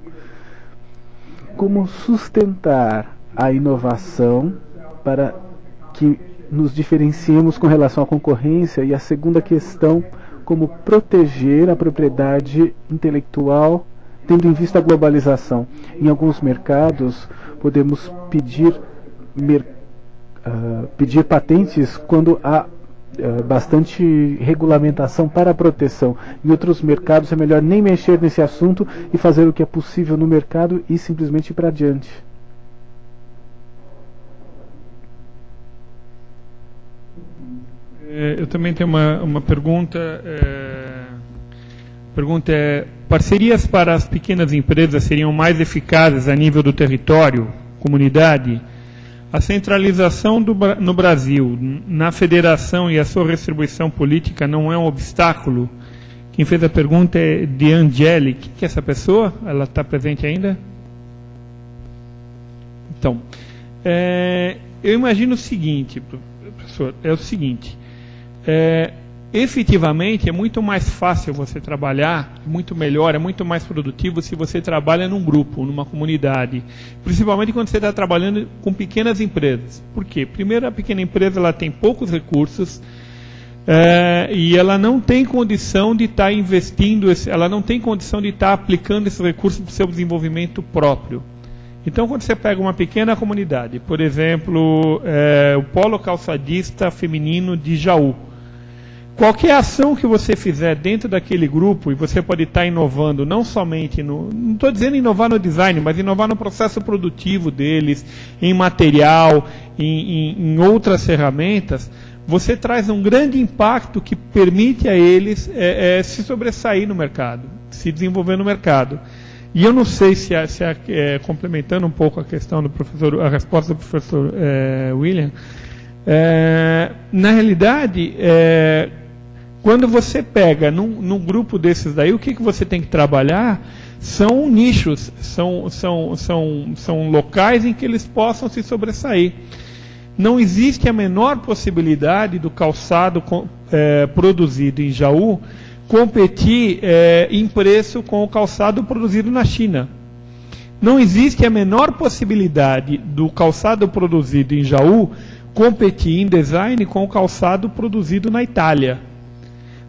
como sustentar a inovação para que nos diferenciemos com relação à concorrência, e a segunda questão, como proteger a propriedade intelectual tendo em vista a globalização. Em alguns mercados podemos pedir patentes quando há bastante regulamentação para a proteção. Em outros mercados é melhor nem mexer nesse assunto e fazer o que é possível no mercado e simplesmente ir para adiante. Eu também tenho uma pergunta. A pergunta é: parcerias para as pequenas empresas seriam mais eficazes a nível do território, comunidade? A centralização no Brasil, na federação e a sua distribuição política não é um obstáculo? Quem fez a pergunta é de Angeli. Quem que é essa pessoa? Ela está presente ainda? Então, eu imagino o seguinte, professor, é o seguinte: efetivamente é muito mais fácil você trabalhar, muito melhor, é muito mais produtivo se você trabalha num grupo, numa comunidade, principalmente quando você está trabalhando com pequenas empresas. Por quê? Primeiro, a pequena empresa ela tem poucos recursos, e ela não tem condição de estar investindo, ela não tem condição de estar aplicando esse recurso para o seu desenvolvimento próprio. Então, quando você pega uma pequena comunidade, por exemplo, o Polo Calçadista Feminino de Jaú, qualquer ação que você fizer dentro daquele grupo, e você pode estar inovando, não somente não estou dizendo inovar no design, mas inovar no processo produtivo deles, em material, em outras ferramentas, você traz um grande impacto que permite a eles se sobressair no mercado, se desenvolver no mercado. E eu não sei se complementando um pouco a questão do professor, a resposta do professor William, na realidade, quando você pega num grupo desses daí, o que você tem que trabalhar são nichos, são locais em que eles possam se sobressair. Não existe a menor possibilidade do calçado produzido em Jaú competir em preço com o calçado produzido na China. Não existe a menor possibilidade do calçado produzido em Jaú competir em design com o calçado produzido na Itália.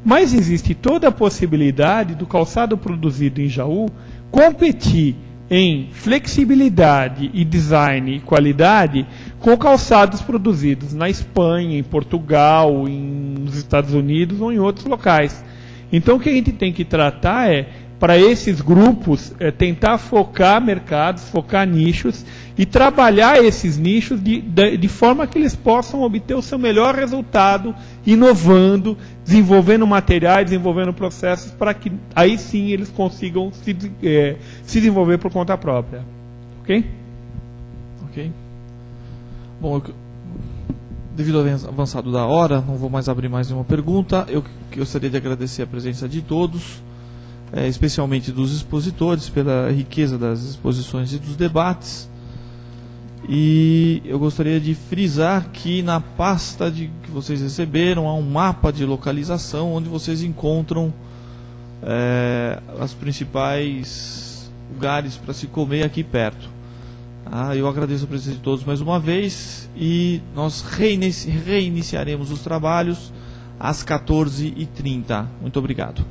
Mas existe toda a possibilidade do calçado produzido em Jaú competir em flexibilidade e design e qualidade com calçados produzidos na Espanha, em Portugal, nos Estados Unidos ou em outros locais. Então o que a gente tem que tratar para esses grupos, tentar focar mercados, focar nichos e trabalhar esses nichos de forma que eles possam obter o seu melhor resultado, inovando, desenvolvendo materiais, desenvolvendo processos, para que aí sim eles consigam se desenvolver por conta própria. Ok? Ok. Bom, devido ao avançado da hora, não vou mais abrir mais nenhuma pergunta. Eu gostaria de agradecer a presença de todos, especialmente dos expositores, pela riqueza das exposições e dos debates. E eu gostaria de frisar que na pasta que vocês receberam há um mapa de localização onde vocês encontram os principais lugares para se comer aqui perto. Eu agradeço a presença de todos mais uma vez e nós reiniciaremos os trabalhos às 14h30. Muito obrigado.